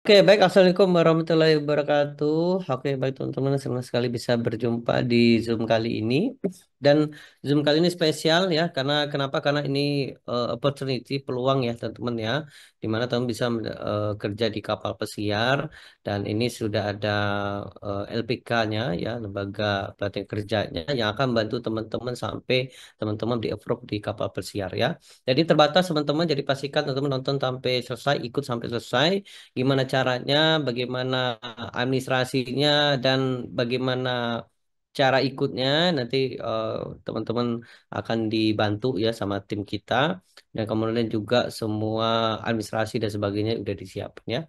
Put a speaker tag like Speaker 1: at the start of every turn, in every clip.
Speaker 1: Oke, baik. Assalamualaikum warahmatullahi wabarakatuh. Oke, baik teman-teman. Senang sekali bisa berjumpa di Zoom kali ini. Dan Zoom kali ini spesial ya, karena kenapa? Karena ini opportunity, peluang ya teman-teman ya, di mana teman bisa kerja di kapal pesiar. Dan ini sudah ada LPK-nya ya, lembaga pelatihan kerjanya yang akan bantu teman-teman sampai teman-teman di approve di kapal pesiar ya. Jadi terbatas teman-teman, jadi pastikan teman-teman nonton sampai selesai, ikut sampai selesai gimana caranya, bagaimana administrasinya, dan bagaimana cara ikutnya nanti eh, teman-teman akan dibantu ya sama tim kita dan kemudian juga semua administrasi dan sebagainya udah disiapin ya.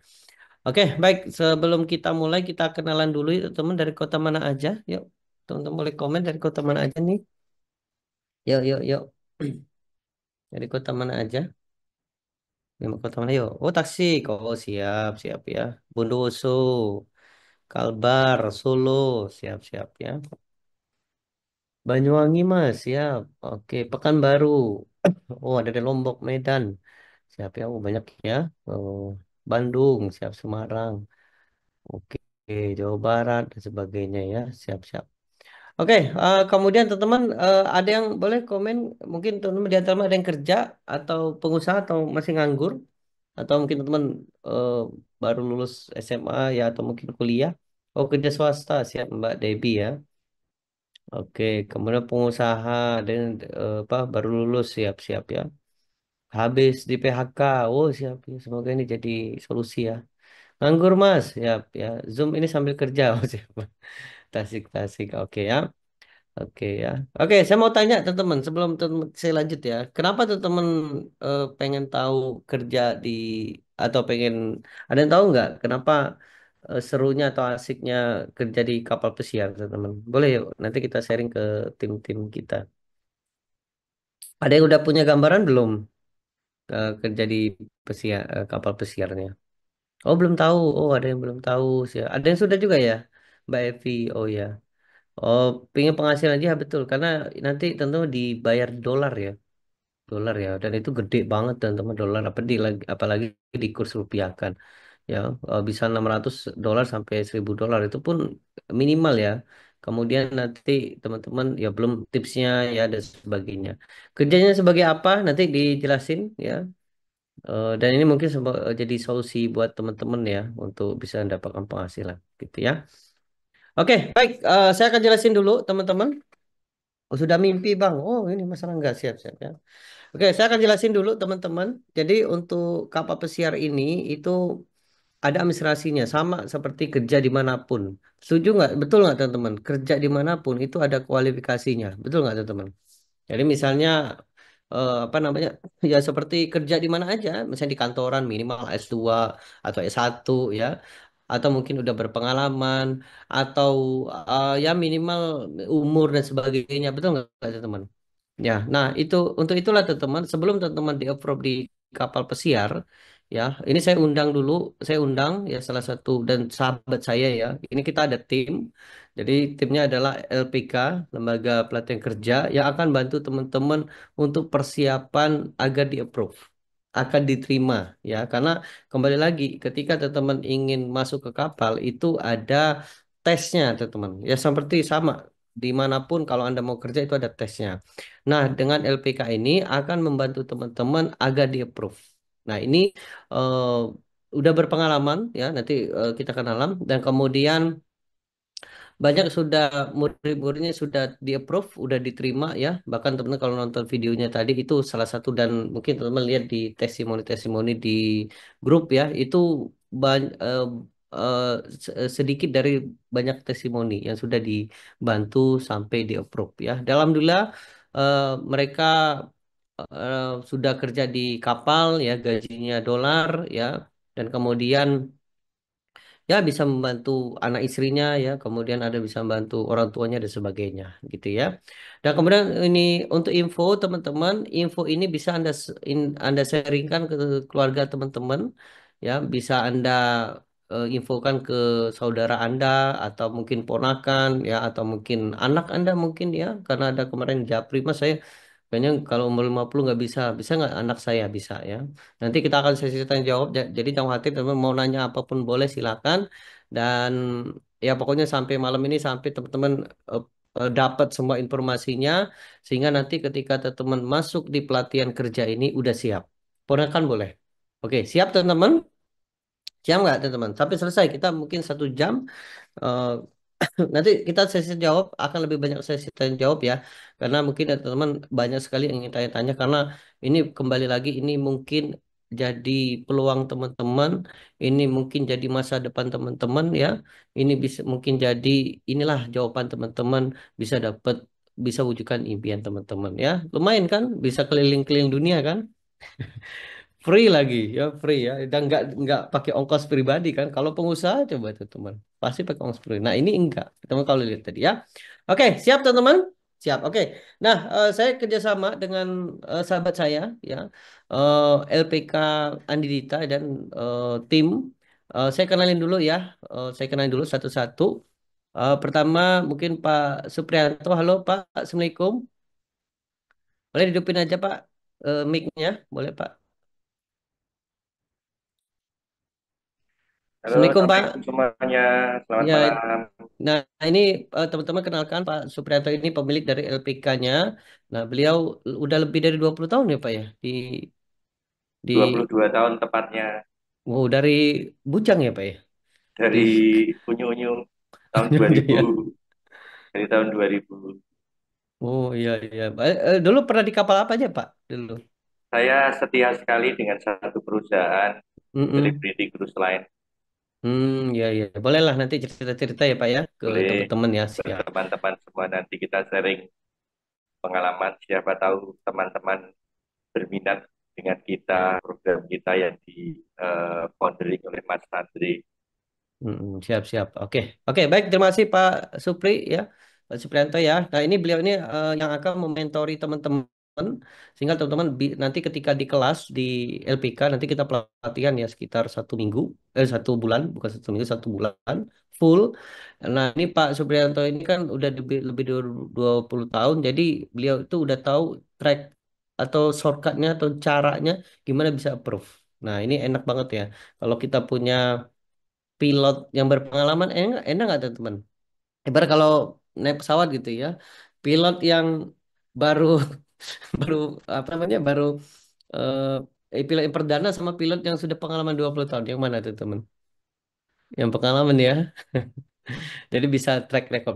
Speaker 1: Oke, baik. Sebelum kita mulai kita kenalan dulu yuk, teman dari kota mana aja. Yuk, teman-teman boleh komen dari kota mana aja nih. Yuk, yuk, yuk. Dari kota mana aja? Lima kota mana yuk? Oh, Tasik. Oh, siap, siap ya. Bondowoso. Kalbar, Solo, siap-siap ya. Banyuwangi Mas, siap. Oke, Pekanbaru. Oh, ada di Lombok, Medan. Siap ya, oh, banyak ya. Oh, Bandung, siap Semarang. Oke, Jawa Barat dan sebagainya ya. Siap-siap. Oke, kemudian teman-teman ada yang boleh komen? Mungkin teman-teman di antara ada yang kerja atau pengusaha atau masih nganggur atau mungkin teman-teman eh, baru lulus SMA ya atau mungkin kuliah. Oh, kerja swasta, siap Mbak Debbie ya. Oke, kemudian pengusaha dan apa baru lulus siap-siap ya. Habis di PHK, oh siap ya. Semoga ini jadi solusi ya. Nganggur Mas, siap ya. Zoom ini sambil kerja, oh siap. Tasik-tasik, oke ya. Oke ya. Oke, saya mau tanya teman-teman sebelum saya lanjut ya. Kenapa teman-teman pengen tahu kerja di atau pengen ada yang tahu nggak kenapa serunya atau asiknya kerja di kapal pesiar teman-teman? Boleh yuk. Nanti kita sharing ke tim-tim kita. Ada yang udah punya gambaran belum kerja di kapal pesiarnya? Oh, belum tahu. Oh, ada yang belum tahu sih. Ada yang sudah juga ya, Mbak Evi. Oh ya. Oh, pengen penghasilan aja betul karena nanti tentu dibayar dolar ya. Dolar ya dan itu gede banget dan teman dolar apalagi di kurs rupiah kan ya bisa $600 sampai $1.000 itu pun minimal ya. Kemudian nanti teman-teman ya belum tipsnya ya dan sebagainya. Kerjanya sebagai apa nanti dijelasin ya. Dan ini mungkin jadi solusi buat teman-teman ya untuk bisa mendapatkan penghasilan gitu ya. Oke, baik. Saya akan jelasin dulu teman-teman. Oh, sudah mimpi Bang. Oh, ini masalah nggak siap-siap ya. Oke, saya akan jelasin dulu teman-teman. Jadi untuk kapal pesiar ini itu ada administrasinya sama seperti kerja dimanapun. Setuju nggak? Betul nggak teman-teman? Kerja dimanapun itu ada kualifikasinya. Betul nggak teman-teman? Jadi misalnya apa namanya? Ya seperti kerja di mana aja, misalnya di kantoran minimal S2 atau S1 ya. Atau mungkin udah berpengalaman atau ya minimal umur dan sebagainya. Betul nggak teman-teman? Ya, nah itu untuk itulah teman-teman sebelum teman-teman di approve di kapal pesiar, ya ini saya undang ya salah satu dan sahabat saya ya. Ini kita ada tim, jadi timnya adalah LPK, Lembaga Pelatihan Kerja yang akan bantu teman-teman untuk persiapan agar di approve, akan diterima ya. Karena kembali lagi ketika teman-teman ingin masuk ke kapal itu ada tesnya teman-teman. Ya seperti sama dimanapun kalau Anda mau kerja itu ada tesnya. Nah, dengan LPK ini akan membantu teman-teman agar di-approve. Nah, ini eh, udah berpengalaman ya, nanti kita kenalan dan kemudian banyak sudah murid-muridnya sudah di-approve, udah diterima ya. Bahkan teman-teman kalau nonton videonya tadi itu salah satu dan mungkin teman-teman lihat di testimoni-testimoni di grup ya, itu eh, sedikit dari banyak testimoni yang sudah dibantu sampai di-approve ya. Dalam Alhamdulillah mereka sudah kerja di kapal ya, gajinya dolar ya, dan kemudian ya bisa membantu anak istrinya ya kemudian ada bisa membantu orang tuanya dan sebagainya gitu ya dan kemudian ini untuk info teman-teman info ini bisa anda sharingkan ke keluarga teman-teman ya bisa anda infokan ke saudara anda atau mungkin ponakan ya atau mungkin anak anda mungkin ya karena ada kemarin japri mas saya Kayaknya kalau umur 50 nggak bisa. Bisa nggak anak saya? Bisa ya. Nanti kita akan sesi tanya jawab. Jadi jangan khawatir teman mau nanya apapun boleh silakan. Dan ya pokoknya sampai malam ini sampai teman-teman dapat semua informasinya. Sehingga nanti ketika teman-teman masuk di pelatihan kerja ini udah siap. Ponakan boleh. Oke, siap teman-teman? Siap nggak teman-teman? Sampai selesai kita mungkin 1 jam. eh, Nanti kita sesi jawab akan lebih banyak sesi tanya jawab ya, karena mungkin ada teman-teman banyak sekali yang ingin tanya-tanya karena ini kembali lagi ini mungkin jadi peluang teman-teman, ini mungkin jadi masa depan teman-teman ya, ini bisa mungkin jadi inilah jawaban teman-teman bisa dapat bisa wujudkan impian teman-teman ya, lumayan kan bisa keliling-keliling dunia kan. Free lagi ya, free ya, dan nggak pakai ongkos pribadi kan. Kalau pengusaha coba tuh teman, pasti pakai ongkos pribadi. Nah ini enggak, teman kalau lihat tadi ya. Oke, siap teman-teman, siap. Oke, nah saya kerjasama dengan sahabat saya ya, LPK Andidita dan tim. Saya kenalin dulu ya, saya kenalin dulu satu-satu. Pertama mungkin Pak Suprianto. Halo Pak, Assalamualaikum. Boleh hidupin aja Pak mic-nya, boleh Pak.
Speaker 2: Halo,
Speaker 1: Assalamualaikum Pak.
Speaker 2: Assalamualaikum semuanya. Selamat
Speaker 1: Ya,
Speaker 2: malam.
Speaker 1: nah ini teman-teman kenalkan Pak Supriyanto ini pemilik dari LPK-nya. Nah, beliau udah lebih dari 20 tahun ya Pak ya
Speaker 2: Dua puluh
Speaker 1: di
Speaker 2: dua tahun tepatnya
Speaker 1: dari Bujang ya Pak ya. Di
Speaker 2: dari Unyu-Unyu tahun 2000.
Speaker 1: ya.
Speaker 2: Dari tahun 2000.
Speaker 1: Oh iya iya. Dulu pernah di kapal apa aja Pak dulu?
Speaker 2: Saya setia sekali dengan satu perusahaan
Speaker 1: Mm-mm.
Speaker 2: selebriti cruise line.
Speaker 1: Iya iya. Bolehlah nanti cerita-cerita ya Pak ya ke
Speaker 2: Boleh
Speaker 1: teman-teman ya.
Speaker 2: ke
Speaker 1: Siap.
Speaker 2: teman-teman semua nanti kita sharing pengalaman. Siapa tahu teman-teman berminat dengan kita, program kita yang di foundering oleh Mas Andri.
Speaker 1: Siap, siap. Oke, oke, baik. Terima kasih Pak Supri ya, Pak Suprianto ya. Nah ini beliau ini yang akan mementori teman-teman sehingga teman-teman nanti ketika di kelas di LPK nanti kita pelatihan ya sekitar 1 minggu, 1 bulan, bukan 1 minggu, 1 bulan full. Nah ini Pak Suprianto ini kan udah lebih dari 20 tahun, jadi beliau itu udah tahu track atau shortcutnya atau caranya gimana bisa approve. Nah ini enak banget ya kalau kita punya pilot yang berpengalaman, enak nggak teman-teman? Ibarat kalau naik pesawat gitu ya, pilot yang baru baru apa namanya baru pilot yang perdana sama pilot yang sudah pengalaman 20 tahun, yang mana tuh teman? Yang pengalaman ya, jadi bisa track record,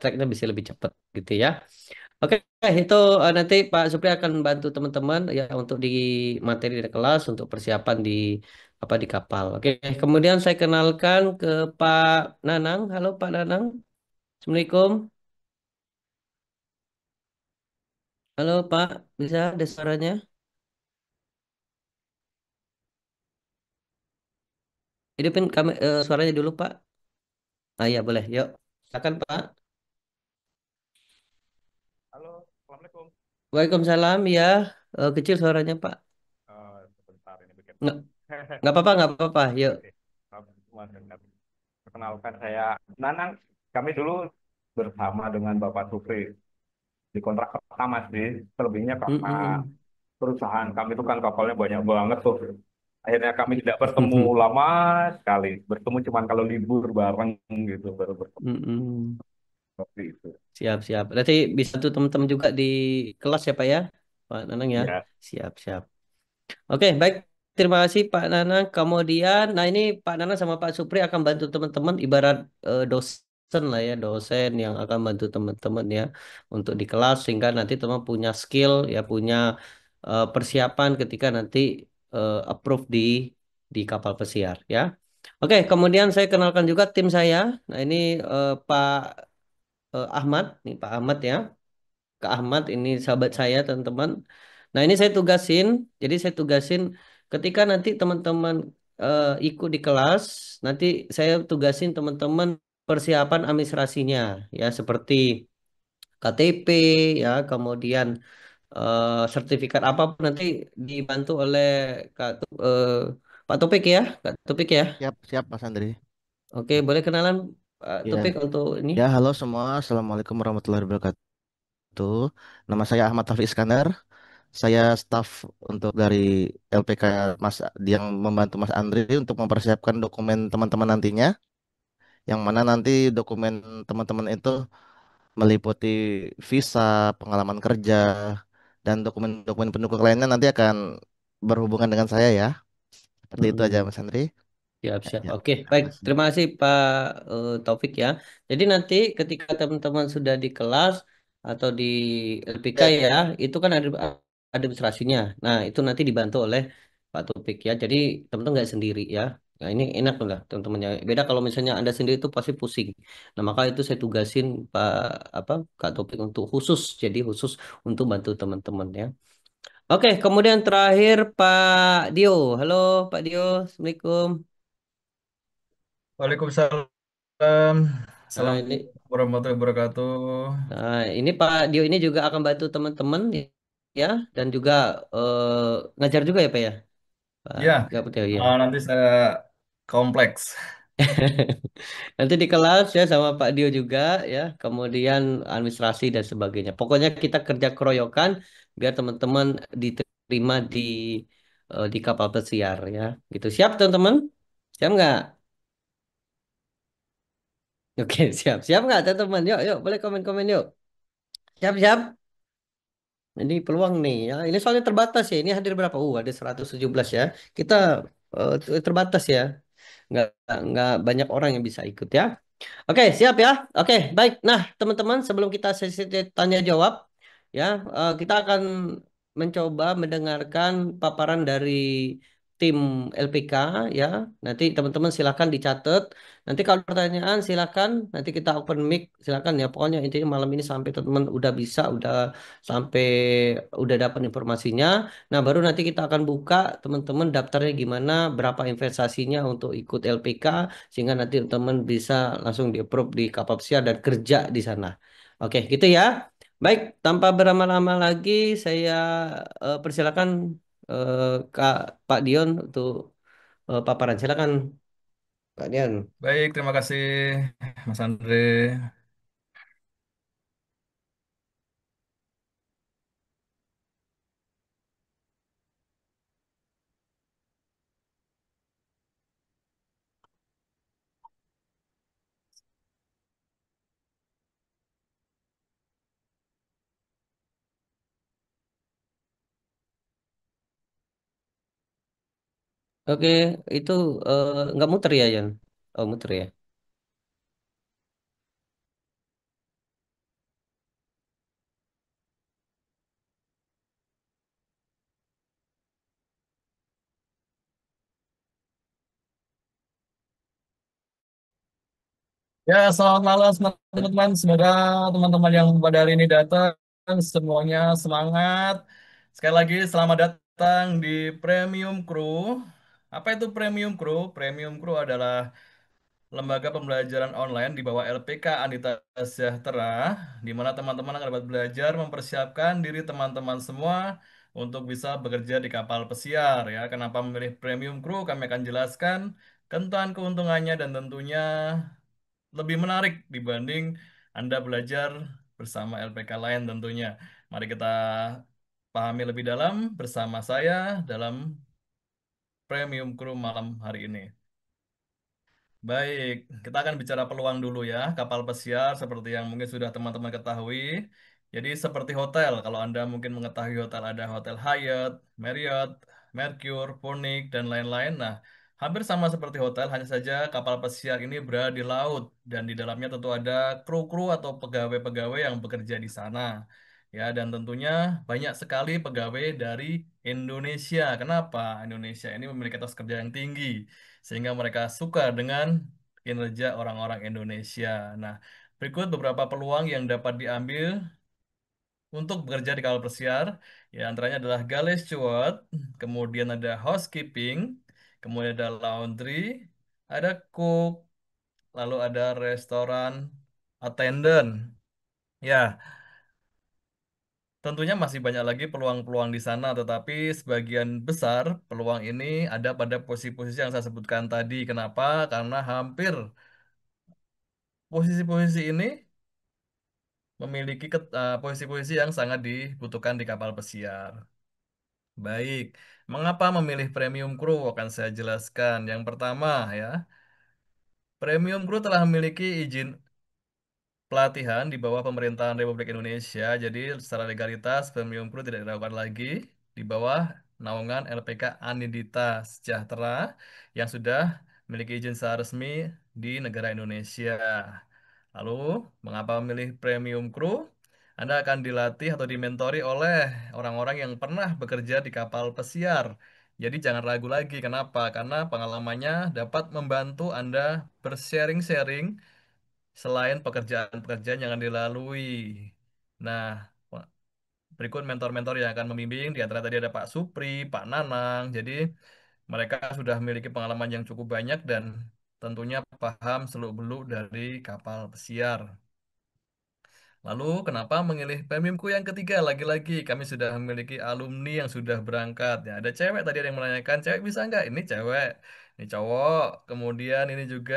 Speaker 1: tracknya bisa lebih cepat gitu ya. Oke, itu nanti Pak Supri akan bantu teman-teman ya untuk di materi di kelas untuk persiapan di apa di kapal. Oke, kemudian saya kenalkan ke Pak Nanang. Halo Pak Nanang. Assalamualaikum. Halo Pak, bisa ada suaranya? Hidupin suaranya dulu Pak. Ah iya boleh, yuk. Silakan Pak.
Speaker 2: Halo, Assalamualaikum.
Speaker 1: Waalaikumsalam ya. Kecil suaranya Pak.
Speaker 2: Sebentar ini bikin.
Speaker 1: Nggak, nggak apa-apa, nggak apa-apa. Yuk.
Speaker 2: Oke, semua dengar. Perkenalkan saya Nanang. Kami dulu bersama dengan Bapak Supri di kontrak pertama sih. Selebihnya karena
Speaker 1: Mm-mm.
Speaker 2: perusahaan kami itu kan kapalnya banyak banget tuh. Akhirnya kami tidak bertemu lama sekali. Bertemu cuman kalau libur bareng gitu baru bertemu
Speaker 1: Mm-mm.
Speaker 2: seperti itu.
Speaker 1: Siap, siap. Berarti bisa tuh teman-teman juga di kelas ya Pak ya, Pak Nanang ya.
Speaker 2: Ya,
Speaker 1: Siap, siap. Oke, baik. Terima kasih Pak Nanang. Kemudian, nah ini Pak Nanang sama Pak Supri akan bantu teman-teman ibarat dosen lah ya, dosen yang akan bantu teman-teman ya untuk di kelas sehingga nanti teman punya skill ya, punya persiapan ketika nanti approve di kapal pesiar ya. Oke, kemudian saya kenalkan juga tim saya. Nah ini Pak Ahmad, nih Pak Ahmad ya. Kak Ahmad ini sahabat saya teman-teman. Nah ini saya tugasin, jadi saya tugasin ketika nanti teman-teman ikut di kelas, nanti saya tugasin teman-teman persiapan administrasinya ya seperti KTP ya, kemudian sertifikat apapun nanti dibantu oleh eh, Pak Topik ya, Kak Topik ya.
Speaker 3: Siap, siap Mas Andri.
Speaker 1: Oke, boleh kenalan Pak
Speaker 3: Ya,
Speaker 1: Topik untuk ini.
Speaker 3: ya halo semua. Assalamualaikum warahmatullahi wabarakatuh. wabarakatuh. Nama saya Ahmad Taufik Iskandar. Saya staf untuk dari LPK Mas yang membantu Mas Andri untuk mempersiapkan dokumen teman-teman nantinya. Yang mana nanti dokumen teman-teman itu meliputi visa, pengalaman kerja, dan dokumen-dokumen pendukung lainnya nanti akan berhubungan dengan saya ya. Seperti itu aja
Speaker 1: Mm-mm.
Speaker 3: Mas Andri.
Speaker 1: Siap,
Speaker 3: Ya,
Speaker 1: siap.
Speaker 3: ya.
Speaker 1: Oke, baik.
Speaker 3: Makasih.
Speaker 1: Terima kasih Pak Taufik ya. Jadi nanti ketika teman-teman sudah di kelas atau di LPK ya, itu kan ada administrasinya. Nah, itu nanti dibantu oleh Pak Taufik ya. Jadi teman-teman nggak sendiri ya. Nah, ini enak lah teman-teman ya. Beda kalau misalnya Anda sendiri itu pasti pusing. Nah, maka itu saya tugasin Pak apa Kak Taufik untuk khusus. Jadi khusus untuk bantu teman-teman ya. Oke, kemudian terakhir Pak Dio. Halo Pak Dio, Assalamualaikum.
Speaker 4: Waalaikumsalam.
Speaker 1: Nah,
Speaker 4: Assalamualaikum
Speaker 1: ini
Speaker 4: warahmatullahi wabarakatuh.
Speaker 1: ini Pak Dio ini juga akan bantu teman-teman ya dan juga ngajar juga ya Pak ya. Pak
Speaker 4: Ya,
Speaker 1: Gaputeo ya.
Speaker 4: nanti saya kompleks.
Speaker 1: Nanti di kelas ya sama Pak Dio juga ya. Kemudian administrasi dan sebagainya. Pokoknya kita kerja keroyokan biar teman-teman diterima di kapal pesiar ya. Gitu. Siap teman-teman? Siap nggak? Oke, siap. Siap nggak teman-teman? Yuk, yuk, boleh komen-komen yuk. Siap, siap. Ini peluang nih ya. Ini soalnya terbatas ya. Ini hadir berapa? Ada 117 ya. Kita terbatas ya. Nggak nggak banyak orang yang bisa ikut ya. Oke, siap ya. Oke, baik. Nah, teman-teman, sebelum kita sesi tanya jawab, ya, kita akan mencoba mendengarkan paparan dari tim LPK, ya. Nanti teman-teman silakan dicatat. Nanti kalau pertanyaan silakan. Nanti kita open mic, silakan ya. Pokoknya intinya malam ini sampai teman-teman udah bisa, udah sampai udah dapat informasinya. Nah, baru nanti kita akan buka teman-teman daftarnya gimana, berapa investasinya untuk ikut LPK sehingga nanti teman bisa langsung di-approve di kapal pesiar dan kerja di sana. Oke, gitu ya. Baik, tanpa berlama-lama lagi, saya persilakan Kak Pak Dion untuk paparan. Silakan, Pak Dion.
Speaker 4: Baik, terima kasih Mas Andre.
Speaker 1: Oke, itu nggak muter ya, Yan? Oh, muter ya.
Speaker 4: Ya, selamat malam teman-teman. Semoga teman-teman yang pada hari ini datang semuanya semangat. Sekali lagi selamat datang di Premium Crew. Apa itu Premium Crew? Premium Crew adalah lembaga pembelajaran online di bawah LPK Anita Sejahtera, di mana teman-teman akan dapat belajar mempersiapkan diri teman-teman semua untuk bisa bekerja di kapal pesiar ya. Kenapa memilih Premium Crew? Kami akan jelaskan tentang keuntungannya dan tentunya lebih menarik dibanding Anda belajar bersama LPK lain tentunya. Mari kita pahami lebih dalam bersama saya dalam Premium Crew malam hari ini. Baik, kita akan bicara peluang dulu ya. Kapal pesiar seperti yang mungkin sudah teman-teman ketahui. Jadi seperti hotel, kalau Anda mungkin mengetahui hotel ada Hotel Hyatt, Marriott, Mercure, Phoenix, dan lain-lain. Nah, hampir sama seperti hotel, hanya saja kapal pesiar ini berada di laut. Dan di dalamnya tentu ada kru-kru atau pegawai-pegawai yang bekerja di sana. Ya, dan tentunya banyak sekali pegawai dari Indonesia. Kenapa? Indonesia ini memiliki etos kerja yang tinggi sehingga mereka suka dengan kinerja orang-orang Indonesia. Nah, berikut beberapa peluang yang dapat diambil untuk bekerja di kapal pesiar. Ya, antaranya adalah galley steward, kemudian ada housekeeping, kemudian ada laundry, ada cook, lalu ada restoran attendant. Ya, tentunya masih banyak lagi peluang-peluang di sana, tetapi sebagian besar peluang ini ada pada posisi-posisi yang saya sebutkan tadi. Kenapa? Karena hampir posisi-posisi ini memiliki posisi-posisi yang sangat dibutuhkan di kapal pesiar. Baik, mengapa memilih premium crew? Akan saya jelaskan. Yang pertama ya, premium crew telah memiliki izin pelatihan di bawah pemerintahan Republik Indonesia. Jadi secara legalitas premium crew tidak dilakukan lagi di bawah naungan LPK Anindita Sejahtera yang sudah memiliki izin secara resmi di negara Indonesia. Lalu, mengapa memilih premium crew? Anda akan dilatih atau dimentori oleh orang-orang yang pernah bekerja di kapal pesiar. Jadi jangan ragu lagi. Kenapa? Karena pengalamannya dapat membantu Anda bersharing-sharing selain pekerjaan-pekerjaan yang akan dilalui. Nah, berikut mentor-mentor yang akan membimbing. Di antara tadi ada Pak Supri, Pak Nanang. Jadi mereka sudah memiliki pengalaman yang cukup banyak dan tentunya paham seluk-beluk dari kapal pesiar. Lalu kenapa memilih premiumku yang ketiga? Lagi-lagi kami sudah memiliki alumni yang sudah berangkat. Ya, ada cewek tadi ada yang menanyakan, cewek bisa nggak? Ini cewek, ini cowok, kemudian ini juga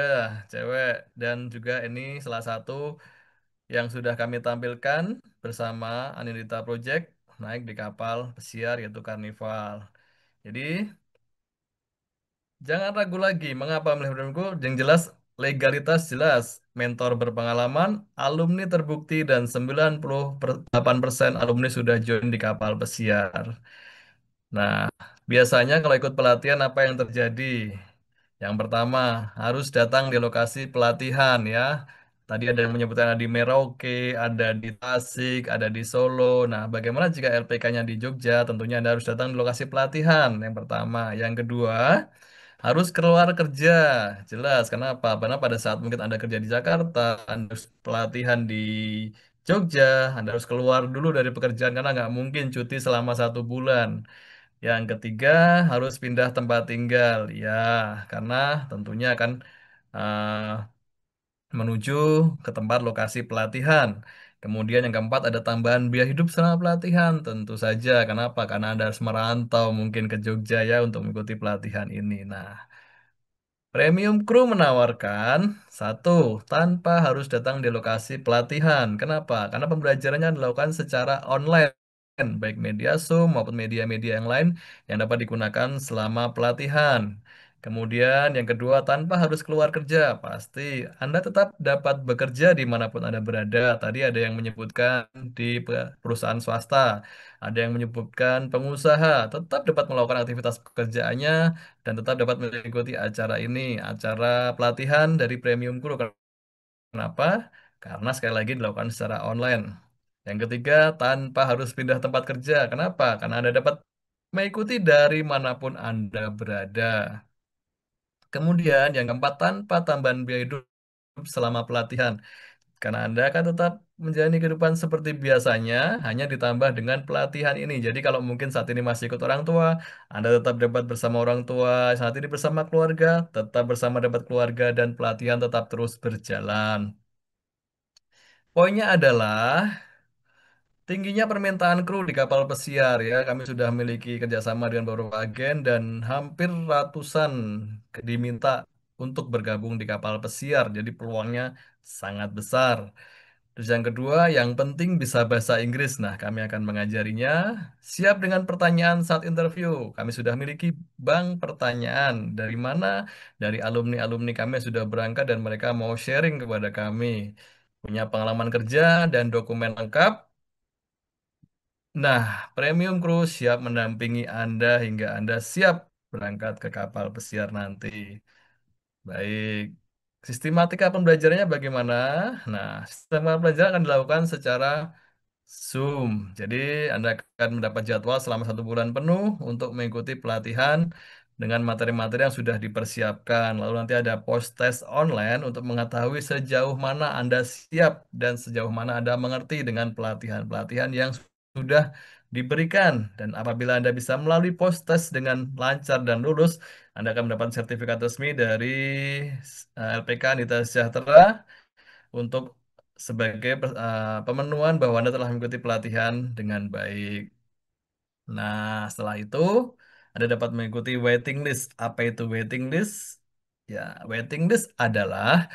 Speaker 4: cewek dan juga ini salah satu yang sudah kami tampilkan bersama Anindita Project naik di kapal pesiar yaitu Carnival. Jadi jangan ragu lagi mengapa memilih programku. Yang jelas legalitas jelas, mentor berpengalaman, alumni terbukti dan 98% alumni sudah join di kapal pesiar. Nah, biasanya kalau ikut pelatihan apa yang terjadi? Yang pertama, harus datang di lokasi pelatihan ya. Tadi ada yang menyebutkan ada di Merauke, ada di Tasik, ada di Solo. Nah, bagaimana jika LPK-nya di Jogja? Tentunya Anda harus datang di lokasi pelatihan. Yang pertama. Yang kedua, harus keluar kerja. Jelas, kenapa? Karena pada saat mungkin Anda kerja di Jakarta, Anda harus pelatihan di Jogja, Anda harus keluar dulu dari pekerjaan karena nggak mungkin cuti selama 1 bulan. Yang ketiga, harus pindah tempat tinggal. Ya, karena tentunya akan menuju ke tempat lokasi pelatihan. Kemudian yang keempat ada tambahan biaya hidup selama pelatihan. Tentu saja, kenapa? Karena Anda harus merantau mungkin ke Jogja ya untuk mengikuti pelatihan ini. Nah, Premium Crew menawarkan satu, tanpa harus datang di lokasi pelatihan. Kenapa? Karena pembelajarannya dilakukan secara online, baik media Zoom maupun media-media yang lain yang dapat digunakan selama pelatihan. Kemudian yang kedua, tanpa harus keluar kerja, pasti Anda tetap dapat bekerja dimanapun Anda berada. Tadi ada yang menyebutkan di perusahaan swasta, ada yang menyebutkan pengusaha, tetap dapat melakukan aktivitas pekerjaannya dan tetap dapat mengikuti acara ini, acara pelatihan dari Premium Guru. Kenapa? Karena sekali lagi dilakukan secara online. Yang ketiga, tanpa harus pindah tempat kerja. Kenapa? Karena Anda dapat mengikuti dari manapun Anda berada. Kemudian yang keempat, tanpa tambahan biaya hidup selama pelatihan. Karena Anda akan tetap menjalani kehidupan seperti biasanya, hanya ditambah dengan pelatihan ini. Jadi kalau mungkin saat ini masih ikut orang tua, Anda tetap dapat bersama orang tua, saat ini bersama keluarga, tetap bersama dapat keluarga, dan pelatihan tetap terus berjalan. Poinnya adalah tingginya permintaan kru di kapal pesiar ya. Kami sudah memiliki kerjasama dengan beberapa agen dan hampir ratusan diminta untuk bergabung di kapal pesiar. Jadi peluangnya sangat besar. Terus yang kedua, yang penting bisa bahasa Inggris. Nah, kami akan mengajarinya. Siap dengan pertanyaan saat interview. Kami sudah memiliki bank pertanyaan. Dari mana? Dari alumni-alumni kami yang sudah berangkat dan mereka mau sharing kepada kami. Punya pengalaman kerja dan dokumen lengkap. Nah, Premium Cruise siap mendampingi Anda hingga Anda siap berangkat ke kapal pesiar nanti. Baik, sistematika pembelajarannya bagaimana? Nah, sistem pembelajaran akan dilakukan secara Zoom. Jadi, Anda akan mendapat jadwal selama 1 bulan penuh untuk mengikuti pelatihan dengan materi-materi yang sudah dipersiapkan. Lalu nanti ada post-test online untuk mengetahui sejauh mana Anda siap dan sejauh mana Anda mengerti dengan pelatihan-pelatihan yang sudah diberikan. Dan apabila Anda bisa melalui post-test dengan lancar dan lulus, Anda akan mendapat sertifikat resmi dari LPK Nita Sejahtera untuk sebagai pemenuhan bahwa Anda telah mengikuti pelatihan dengan baik. Nah, setelah itu Anda dapat mengikuti waiting list. Apa itu waiting list? Ya, waiting list adalah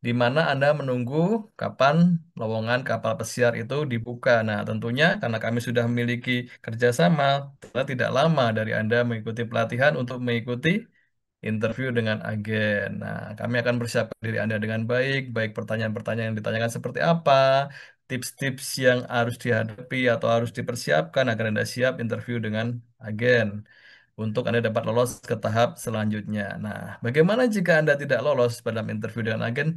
Speaker 4: di mana Anda menunggu kapan lowongan kapal pesiar itu dibuka. Nah, tentunya karena kami sudah memiliki kerjasama, telah tidak lama dari Anda mengikuti pelatihan untuk mengikuti interview dengan agen. Nah, kami akan persiapkan diri Anda dengan baik, baik pertanyaan-pertanyaan yang ditanyakan seperti apa, tips-tips yang harus dihadapi atau harus dipersiapkan agar Anda siap interview dengan agen untuk Anda dapat lolos ke tahap selanjutnya. Nah, bagaimana jika Anda tidak lolos dalam interview dengan agen?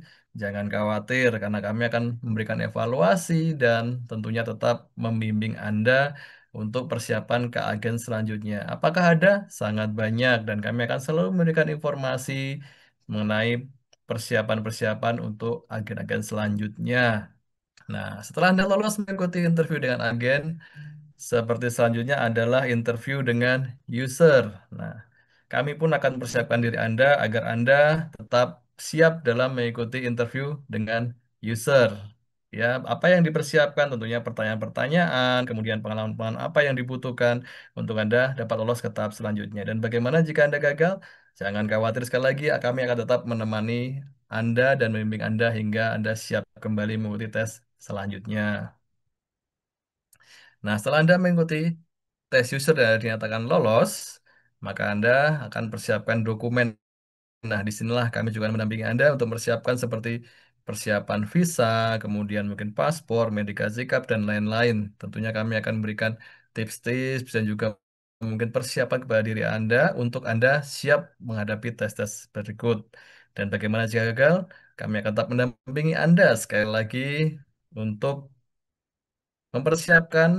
Speaker 4: Jangan khawatir, karena kami akan memberikan evaluasi dan tentunya tetap membimbing Anda untuk persiapan ke agen selanjutnya. Apakah ada? Sangat banyak, dan kami akan selalu memberikan informasi mengenai persiapan-persiapan untuk agen-agen selanjutnya. Nah, setelah Anda lolos mengikuti interview dengan agen, seperti selanjutnya adalah interview dengan user. Nah, kami pun akan persiapkan diri Anda agar Anda tetap siap dalam mengikuti interview dengan user. Ya, apa yang dipersiapkan tentunya pertanyaan-pertanyaan, kemudian pengalaman-pengalaman apa yang dibutuhkan untuk Anda dapat lolos ke tahap selanjutnya. Dan bagaimana jika Anda gagal? Jangan khawatir, sekali lagi kami akan tetap menemani Anda dan membimbing Anda hingga Anda siap kembali mengikuti tes selanjutnya. Nah, setelah Anda mengikuti tes user dan dinyatakan lolos, maka Anda akan persiapkan dokumen. Nah, disinilah kami juga akan mendampingi Anda untuk mempersiapkan seperti persiapan visa, kemudian mungkin paspor, medical check-up, dan lain-lain. Tentunya kami akan memberikan tips-tips dan juga mungkin persiapan kepada diri Anda untuk Anda siap menghadapi tes-tes berikut. Dan bagaimana jika gagal, kami akan tetap mendampingi Anda sekali lagi untuk mempersiapkan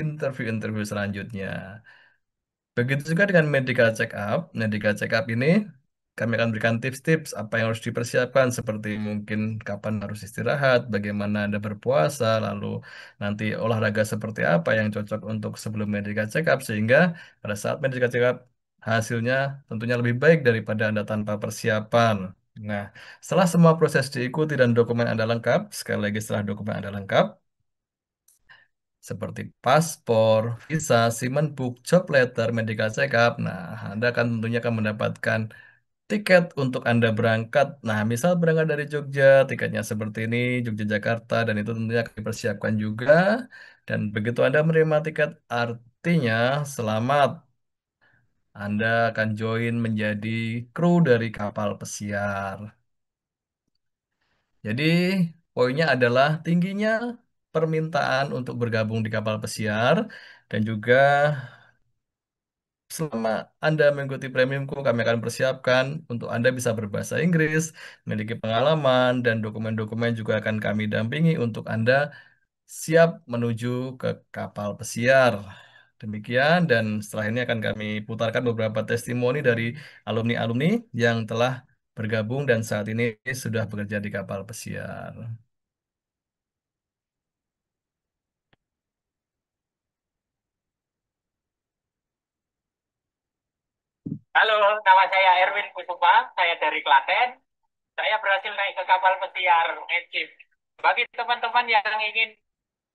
Speaker 4: interview-interview selanjutnya. Begitu juga dengan medical check up. Medical check up ini kami akan berikan tips-tips apa yang harus dipersiapkan seperti mungkin kapan harus istirahat, bagaimana Anda berpuasa, lalu nanti olahraga seperti apa yang cocok untuk sebelum medical check up sehingga pada saat medical check up hasilnya tentunya lebih baik daripada Anda tanpa persiapan. Nah, setelah semua proses diikuti dan dokumen Anda lengkap, sekali lagi setelah dokumen Anda lengkap, seperti paspor, visa, simen book, job letter, medical check-up. Nah, Anda akan tentunya akan mendapatkan tiket untuk Anda berangkat. Nah, misal berangkat dari Jogja, tiketnya seperti ini, Jogja Jakarta, dan itu tentunya akan dipersiapkan juga. Dan begitu Anda menerima tiket, artinya selamat. Anda akan join menjadi kru dari kapal pesiar. Jadi, poinnya adalah tingginya permintaan untuk bergabung di kapal pesiar dan juga selama Anda mengikuti premiumku, kami akan persiapkan untuk Anda bisa berbahasa Inggris, memiliki pengalaman, dan dokumen-dokumen juga akan kami dampingi untuk Anda siap menuju ke kapal pesiar. Demikian, dan setelah ini akan kami putarkan beberapa testimoni dari alumni-alumni yang telah bergabung dan saat ini sudah bekerja di kapal pesiar.
Speaker 5: Halo, nama saya Erwin Kusuma, saya dari Klaten. Saya berhasil naik ke kapal pesiar Medship. Bagi teman-teman yang ingin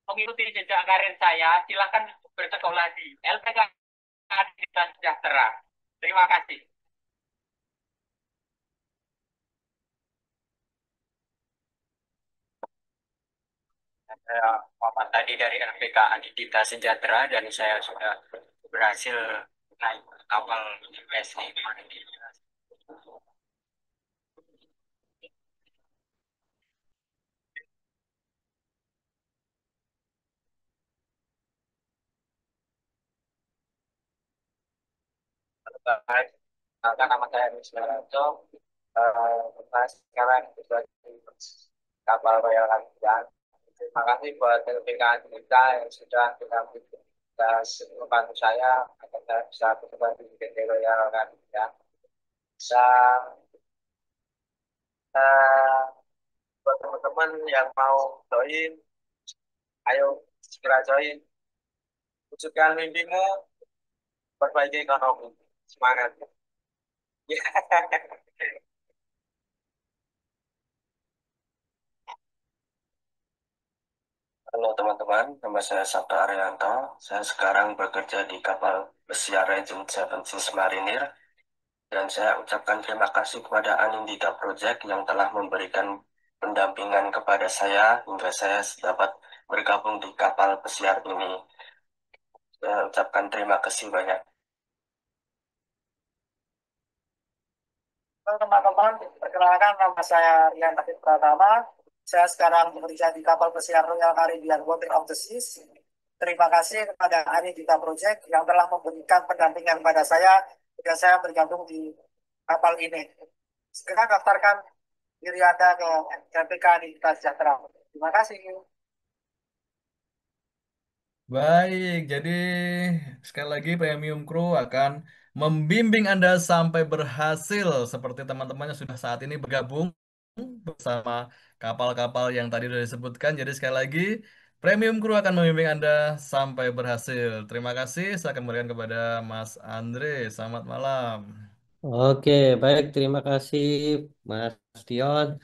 Speaker 5: mengikuti jejak karir saya, silakan bersekolah di LPK Adidas Sejahtera. Terima kasih. Saya Muhammad tadi dari LPK Adidas Sejahtera dan saya sudah berhasil naik kapal USI. Baik, nama saya Wisnu. Sekarang sudah di kapal Royal Caribbean. Terima kasih buat LPK kita yang sudah kita membantu saya agar saya bisa berubah di PT Royal Caribbean. Dan eh, buat teman-teman yang mau join, ayo segera join. Wujudkan mimpimu, perbaiki ekonomi. Semangat.
Speaker 6: Halo teman-teman, nama saya Sabta Arianto. Saya sekarang bekerja di kapal pesiar Regent Seven Seas Marinir Dan saya ucapkan terima kasih kepada Anindita Project yang telah memberikan pendampingan kepada saya hingga saya dapat bergabung di kapal pesiar ini. Saya ucapkan terima kasih banyak.
Speaker 7: Teman-teman, perkenalkan nama saya Rian David Pratama. Saya sekarang bekerja di kapal pesiar Royal Caribbean Water of the Seas. Terima kasih kepada Anindita Project yang telah memberikan pendampingan kepada saya hingga saya bergabung di kapal ini. Segera daftarkan diri Anda ke LPK Anindita Sejahtera. Terima kasih.
Speaker 4: Baik, jadi sekali lagi Premium Crew akan membimbing Anda sampai berhasil seperti teman-teman yang sudah saat ini bergabung bersama kapal-kapal yang tadi sudah disebutkan. Jadi sekali lagi Premium Crew akan membimbing Anda sampai berhasil. Terima kasih. Saya kembalikan kepada Mas Andre. Selamat malam.
Speaker 1: Oke, baik. Terima kasih, Mas Dion.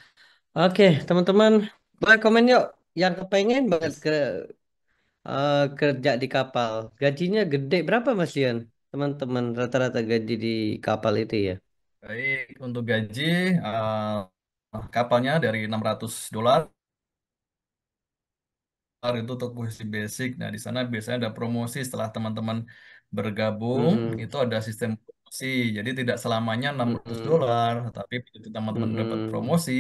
Speaker 1: Oke, teman-teman, boleh komen yuk. Yang kepengen banget
Speaker 4: Yes.
Speaker 1: kerja di kapal. Gajinya gede berapa, Mas Dion? Teman-teman, rata-rata gaji di kapal itu ya.
Speaker 4: Baik, untuk gaji kapalnya dari $600 itu untuk posisi basic. Nah, di sana biasanya ada promosi setelah teman-teman bergabung,
Speaker 1: Mm-mm.
Speaker 4: itu ada sistem promosi. Jadi tidak selamanya
Speaker 1: Mm-mm.
Speaker 4: $600, tapi begitu teman-teman dapat
Speaker 1: Mm-mm.
Speaker 4: promosi,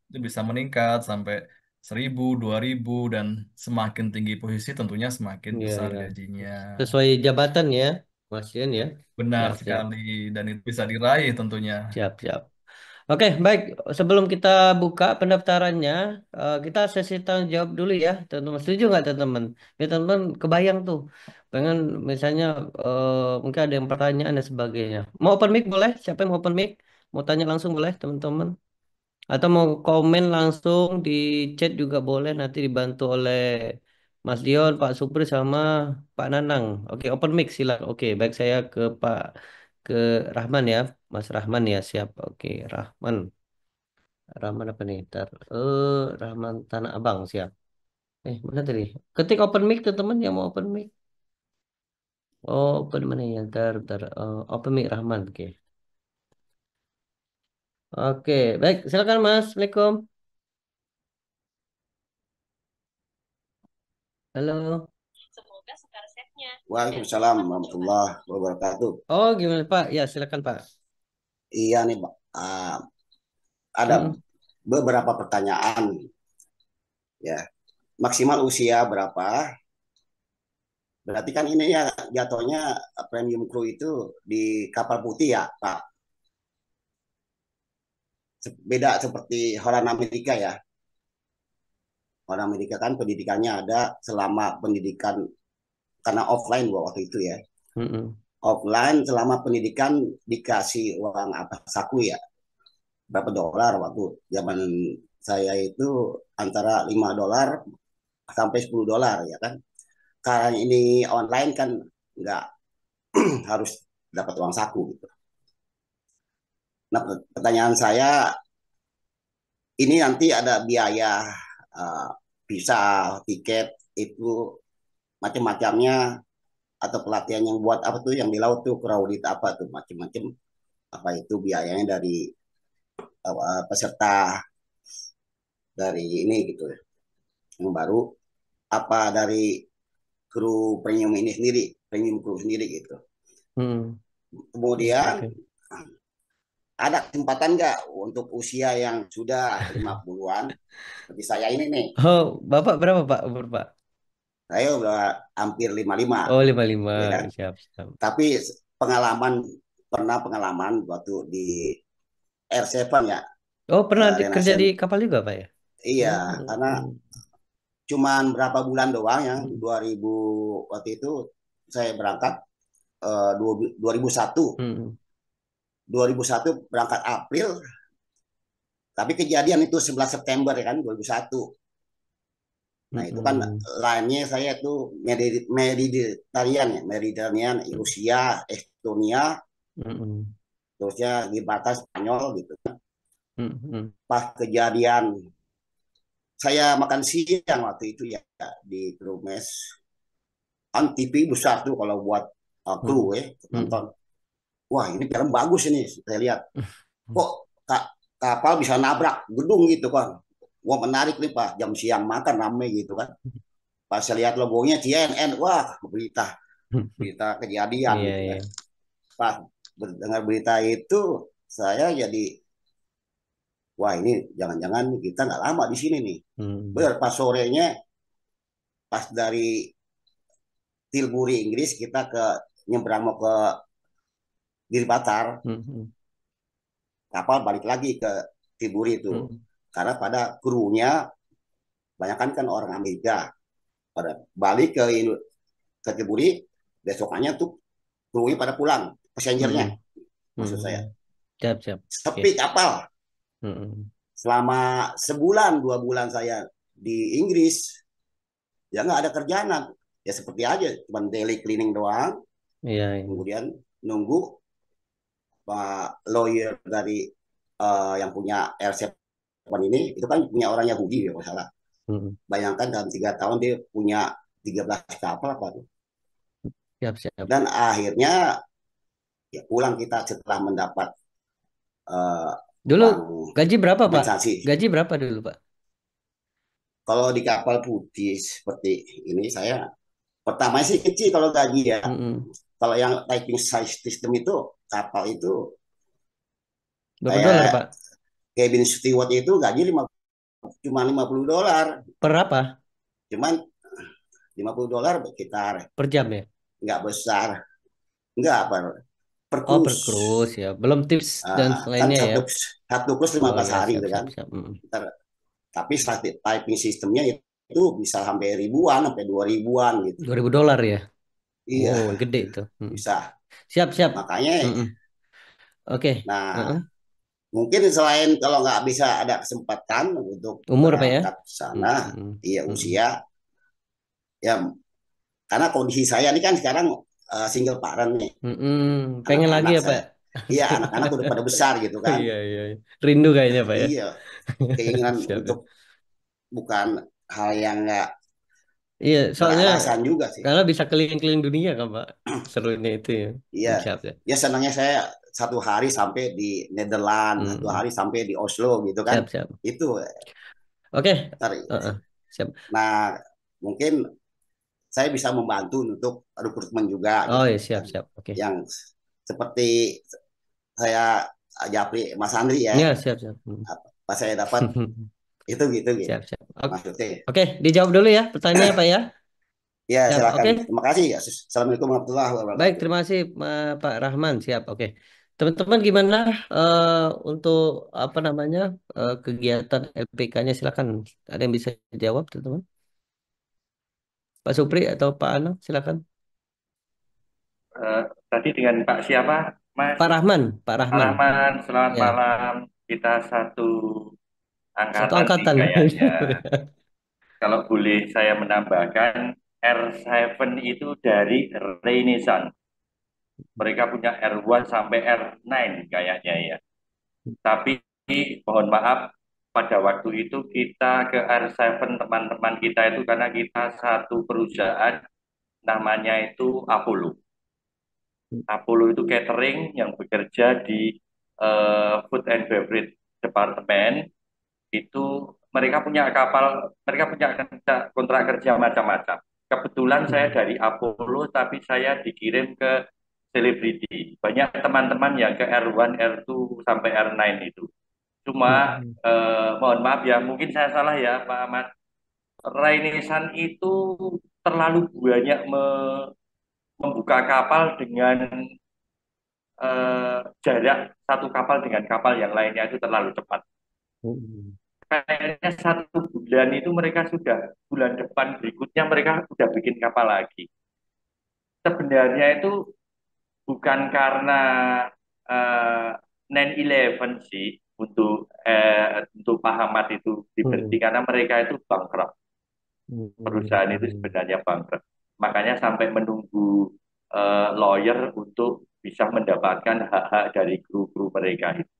Speaker 4: itu bisa meningkat sampai 1.000, 2.000 dan semakin tinggi posisi tentunya semakin
Speaker 1: Iya,
Speaker 4: besar
Speaker 1: ya.
Speaker 4: gajinya.
Speaker 1: Sesuai jabatan ya, Mas Dion ya.
Speaker 4: Benar
Speaker 1: Siap, siap.
Speaker 4: sekali dan itu bisa diraih tentunya.
Speaker 1: Siap, siap. Oke, baik. Sebelum kita buka pendaftarannya, kita sesi tanya jawab dulu ya, teman-teman. Setuju nggak, teman-teman? Ya, teman-teman kebayang tuh. Pengen misalnya mungkin ada yang pertanyaan dan sebagainya. Mau open mic boleh? Siapa yang mau open mic? Mau tanya langsung boleh, teman-teman? Atau mau komen langsung di chat juga boleh. Nanti dibantu oleh Mas Dion, Pak Supri, sama Pak Nanang. Oke, open mic silakan. Oke, baik saya ke Rahman ya, Mas Rahman ya, siap. Oke, Rahman. Rahman apa nih? Ntar, Rahman Tanah Abang, siap. Mana tadi? Ketik open mic tuh teman yang mau open mic. Oh, open mana ya? Ntar. Open mic Rahman, oke. Oke, baik. Silakan Mas. Assalamualaikum. Halo.
Speaker 8: Waalaikumsalam warahmatullahi wabarakatuh.
Speaker 1: Oh, gimana Pak? Ya, silakan Pak.
Speaker 8: Iya nih Pak, ada
Speaker 1: Mm-mm.
Speaker 8: beberapa pertanyaan ya. Maksimal usia berapa? Berarti kan ini ya jatuhnya premium crew itu di kapal putih ya Pak. Beda seperti Holland Amerika ya. Holland Amerika kan pendidikannya ada selama pendidikan karena offline waktu itu ya.
Speaker 1: Mm-mm.
Speaker 8: Offline selama pendidikan dikasih uang apa saku ya. Berapa dolar waktu zaman saya itu antara $5 sampai $10 ya kan. Karena ini online kan nggak harus dapat uang saku gitu. Nah, pertanyaan saya ini nanti ada biaya uh, visa, tiket itu macam-macamnya atau pelatihan yang buat apa tuh yang di laut tuh kraudit apa tuh macam-macam apa itu biayanya dari peserta dari ini gitu ya. Yang baru apa dari kru premium ini sendiri, premium kru sendiri gitu.
Speaker 1: Mm.
Speaker 8: Kemudian
Speaker 1: Oke.
Speaker 8: ada kesempatan nggak untuk usia yang sudah 50-an seperti saya ini nih.
Speaker 1: Oh, Bapak berapa Pak umur Pak?
Speaker 8: Saya udah hampir 55
Speaker 1: Oh, 55.
Speaker 8: ya kan.
Speaker 1: Siap, siap.
Speaker 8: Tapi pengalaman pernah pengalaman waktu di R7 ya,
Speaker 1: Oh, pernah kerja di
Speaker 8: Renaissance.
Speaker 1: kapal juga Pak ya?
Speaker 8: Iya, karena
Speaker 1: Mm-mm.
Speaker 8: cuman berapa bulan doang ya,
Speaker 1: Mm-mm.
Speaker 8: 2000 waktu itu saya berangkat 2001.
Speaker 1: Mm-mm.
Speaker 8: 2001 berangkat April, tapi kejadian itu 11 September ya kan 2001. Nah, itu kan
Speaker 1: Mm-mm.
Speaker 8: lainnya saya tuh Mediterranean ya, Mediterranean, Rusia, Estonia,
Speaker 1: Mm-mm.
Speaker 8: terusnya Gibraltar Spanyol gitu.
Speaker 1: Mm-mm.
Speaker 8: Pas kejadian saya makan siang waktu itu ya di Krumes. Kan TV besar tuh kalau buat kru
Speaker 1: Mm-mm.
Speaker 8: ya
Speaker 1: Mm-mm.
Speaker 8: nonton. wah ini film bagus ini, saya lihat kok kapal bisa nabrak gedung gitu kan. Wah menarik nih Pak, jam siang makan rame gitu kan. Pas saya lihat logonya CNN, wah berita berita kejadian
Speaker 1: Iya,
Speaker 8: gitu
Speaker 1: iya.
Speaker 8: kan. Pas dengar berita itu saya jadi wah ini jangan-jangan kita nggak lama di sini nih.
Speaker 1: Hmm.
Speaker 8: Benar pas sorenya pas dari Tilbury Inggris kita ke nyebrang mau ke Gilibatar,
Speaker 1: Hmm.
Speaker 8: kapal balik lagi ke Tilbury itu.
Speaker 1: Hmm.
Speaker 8: Karena pada krunya banyak kan orang Amerika. Pada balik ke Tilbury, besokannya tuh krunya pada pulang, passengernya
Speaker 1: Hmm.
Speaker 8: maksud saya.
Speaker 1: Hmm. Siap, siap. Oke.
Speaker 8: Sepi kapal.
Speaker 1: Hmm.
Speaker 8: Selama sebulan, 2 bulan saya di Inggris, ya nggak ada kerjaan. Ya seperti aja, cuma daily cleaning doang.
Speaker 1: Iya, iya.
Speaker 8: Kemudian nunggu Pak lawyer dari yang punya R7 ini, itu kan punya orang Yahudi ya kalau salah.
Speaker 1: Hmm.
Speaker 8: Bayangkan dalam 3 tahun dia punya 13 kapal apa tuh.
Speaker 1: Siap, siap.
Speaker 8: Dan akhirnya ya pulang kita setelah mendapat uh,
Speaker 1: Dulu
Speaker 8: uang
Speaker 1: gaji berapa, Pak?
Speaker 8: kompensasi.
Speaker 1: Gaji berapa dulu, Pak?
Speaker 8: Kalau di kapal putih seperti ini saya pertama sih kecil kalau gaji ya.
Speaker 1: Hmm.
Speaker 8: Kalau yang typing size system itu kapal itu
Speaker 1: Berapa dolar,
Speaker 8: kayak
Speaker 1: Pak?
Speaker 8: cabin steward itu gaji cuma $50.
Speaker 1: Per apa?
Speaker 8: Cuman $50 sekitar
Speaker 1: Per jam ya?
Speaker 8: nggak besar, nggak per
Speaker 1: Oh, per
Speaker 8: cruise.
Speaker 1: cruise ya. Belum tips dan
Speaker 8: Kan
Speaker 1: lainnya ya.
Speaker 8: satu cruise
Speaker 1: Oh
Speaker 8: 15
Speaker 1: ya,
Speaker 8: hari
Speaker 1: siap,
Speaker 8: gitu
Speaker 1: siap,
Speaker 8: kan.
Speaker 1: siap. Hmm.
Speaker 8: Tapi typing sistemnya itu bisa sampai ribuan, sampai 2 ribuan gitu.
Speaker 1: $2.000 ya?
Speaker 8: Iya,
Speaker 1: Oh, gede itu. Hmm.
Speaker 8: bisa.
Speaker 1: Siap, siap.
Speaker 8: Makanya,
Speaker 1: Hmm. Oke.
Speaker 8: nah
Speaker 1: Heeh.
Speaker 8: mungkin selain kalau nggak bisa ada kesempatan untuk
Speaker 1: Umur, Pak ya?
Speaker 8: berangkat ke sana,
Speaker 1: Hmm.
Speaker 8: iya
Speaker 1: Hmm.
Speaker 8: usia, ya karena kondisi saya ini kan sekarang single parent nih,
Speaker 1: Hmm. Pengen lagi
Speaker 8: anak-anak
Speaker 1: ya, Pak?
Speaker 8: saya, iya anak-anak udah pada besar gitu kan,
Speaker 1: Iya, iya, iya. Rindu kayaknya, Pak ya?
Speaker 8: iya keinginan
Speaker 1: Siap, ya.
Speaker 8: untuk bukan hal yang nggak
Speaker 1: Iya, soalnya
Speaker 8: beralasan juga sih.
Speaker 1: karena bisa keliling-keliling dunia kan, Pak. Serunya itu ya.
Speaker 8: Iya,
Speaker 1: Siap, ya.
Speaker 8: ya senangnya saya 1 hari sampai di Netherlands, 1 hari
Speaker 1: Hmm.
Speaker 8: sampai di Oslo gitu kan.
Speaker 1: Siap, siap.
Speaker 8: Itu
Speaker 1: Oke.
Speaker 8: ntar.
Speaker 1: Heeh. Siap.
Speaker 8: Nah, mungkin saya bisa membantu untuk rekrutmen juga
Speaker 1: Oh
Speaker 8: gitu
Speaker 1: ya, siap,
Speaker 8: kan.
Speaker 1: siap. Oke.
Speaker 8: Yang seperti saya Japri Mas Andri ya,
Speaker 1: Ya, siap, siap. Hmm.
Speaker 8: pas saya dapat itu gitu gitu
Speaker 1: Siap, siap. Oke,
Speaker 8: maksudnya.
Speaker 1: oke, dijawab dulu ya pertanyaannya, Pak ya.
Speaker 8: Ya,
Speaker 1: Siap,
Speaker 8: silakan.
Speaker 1: oke.
Speaker 8: Terima kasih ya. Assalamualaikum warahmatullahi
Speaker 1: Baik,
Speaker 8: wabarakatuh.
Speaker 1: terima kasih Pak Rahman. Siap, oke. Teman-teman gimana untuk apa namanya kegiatan LPK-nya? Silakan. Ada yang bisa jawab, teman-teman? Pak Supri atau Pak Anang, silakan.
Speaker 2: Tadi dengan Pak siapa, Mas?
Speaker 1: Pak Rahman, Pak
Speaker 2: Pak
Speaker 1: Rahman.
Speaker 2: Rahman, selamat
Speaker 1: Ya,
Speaker 2: malam. Kita satu
Speaker 1: satu
Speaker 2: angkatan nih
Speaker 1: angkatan.
Speaker 2: kayaknya. Kalau boleh saya menambahkan, R7 itu dari Renaissance. Mereka punya R1 sampai R9 kayaknya ya. Tapi mohon maaf, pada waktu itu kita ke R7 teman-teman kita itu karena kita satu perusahaan namanya itu Apollo. Apollo itu catering yang bekerja di Food and Beverage Department. Itu mereka punya kontrak kerja macam-macam. Kebetulan saya dari Apollo, tapi saya dikirim ke selebriti. Banyak teman-teman yang ke R1, R2 sampai R9 itu. Cuma mohon maaf ya, mungkin saya salah ya Pak Ahmad. Renaissance itu terlalu banyak membuka kapal dengan jarak satu kapal dengan kapal yang lainnya itu terlalu cepat. Kayaknya 1 bulan itu mereka sudah, bulan depan berikutnya mereka sudah bikin kapal lagi. Sebenarnya itu bukan karena uh, 9/11 sih untuk Pak Ahmad itu diberhenti karena mereka itu bangkrut. Perusahaan itu sebenarnya bangkrut. Makanya sampai menunggu lawyer untuk bisa mendapatkan hak-hak dari kru-kru mereka itu.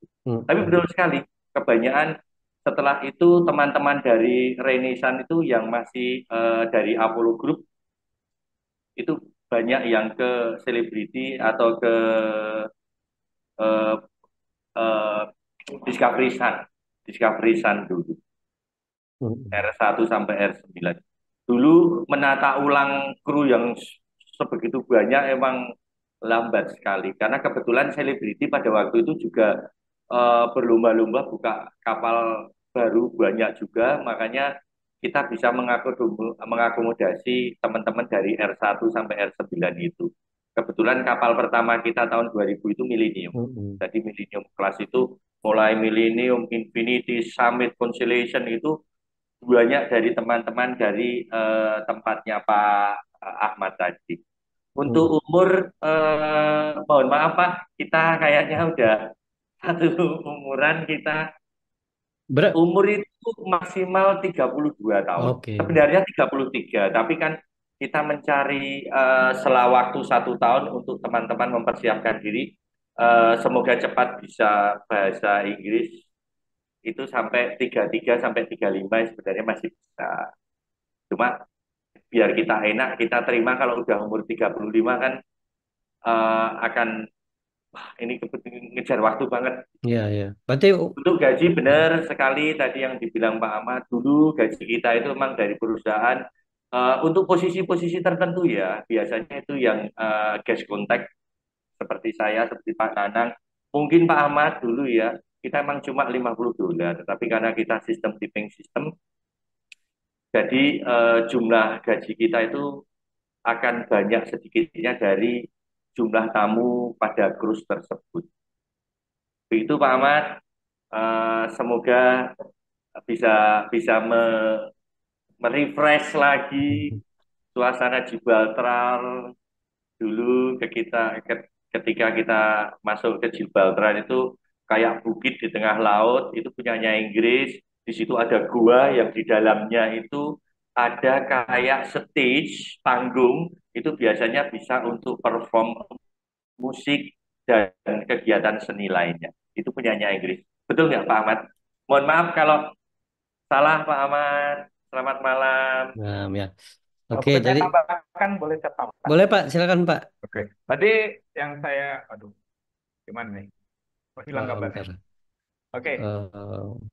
Speaker 2: Tapi betul sekali, kebanyakan setelah itu teman-teman dari Renaissance itu yang masih dari Apollo Group itu banyak yang ke selebriti atau ke eh, eh, Discovery Sun, Discovery Sun dulu.
Speaker 1: Mm-mm.
Speaker 2: R1 sampai R9. Dulu menata ulang kru yang sebegitu banyak emang lambat sekali. Karena kebetulan selebriti pada waktu itu juga berlomba-lomba buka kapal baru banyak juga. Makanya kita bisa mengakomodasi teman-teman dari R1 sampai R9 itu. Kebetulan kapal pertama kita tahun 2000 itu Millennium.
Speaker 1: Mm-mm.
Speaker 2: Jadi Millennium Class itu mulai Millennium, Infinity, Summit, Constellation itu banyak dari teman-teman dari tempatnya Pak Ahmad tadi. Untuk
Speaker 1: Mm.
Speaker 2: umur, mohon maaf Pak, kita kayaknya udah satu umuran kita.
Speaker 1: Berat.
Speaker 2: Umur itu maksimal 32 tahun.
Speaker 1: Oke.
Speaker 2: Sebenarnya 33, tapi kan kita mencari sela waktu 1 tahun untuk teman-teman mempersiapkan diri. Semoga cepat bisa bahasa Inggris itu sampai 33 sampai 35 sebenarnya masih bisa. Cuma biar kita enak, kita terima kalau udah umur 35 kan akan wah, ini ngejar waktu banget.
Speaker 1: Ya, ya. Berarti
Speaker 2: Untuk gaji benar sekali tadi yang dibilang Pak Ahmad, dulu gaji kita itu memang dari perusahaan untuk posisi-posisi tertentu ya, biasanya itu yang cash contact seperti saya, seperti Pak Nanang. Mungkin Pak Ahmad dulu ya, kita emang cuma $50, tapi karena kita sistem tipping system, jadi jumlah gaji kita itu akan banyak sedikitnya dari jumlah tamu pada cruise tersebut. Begitu Pak Ahmad, semoga bisa bisa merefresh lagi suasana Gibraltar dulu ketika kita masuk ke Gibraltar itu kayak bukit di tengah laut itu punyanya Inggris. Di situ ada gua yang di dalamnya itu ada kayak stage panggung itu biasanya bisa untuk perform musik dan kegiatan seni lainnya. Itu punyanya Inggris. Betul nggak Pak Ahmad? Mohon maaf kalau salah Pak Ahmad. Selamat malam.
Speaker 1: nah, ya. Oke,
Speaker 5: Boleh saya
Speaker 1: jadi
Speaker 5: tambahkan, boleh saya tambahkan.
Speaker 1: boleh Pak, silakan Pak.
Speaker 5: Oke. Tadi yang saya, aduh, gimana nih? Oh, hilang kabarnya.
Speaker 1: Bentar.
Speaker 5: Oke.
Speaker 1: Eh,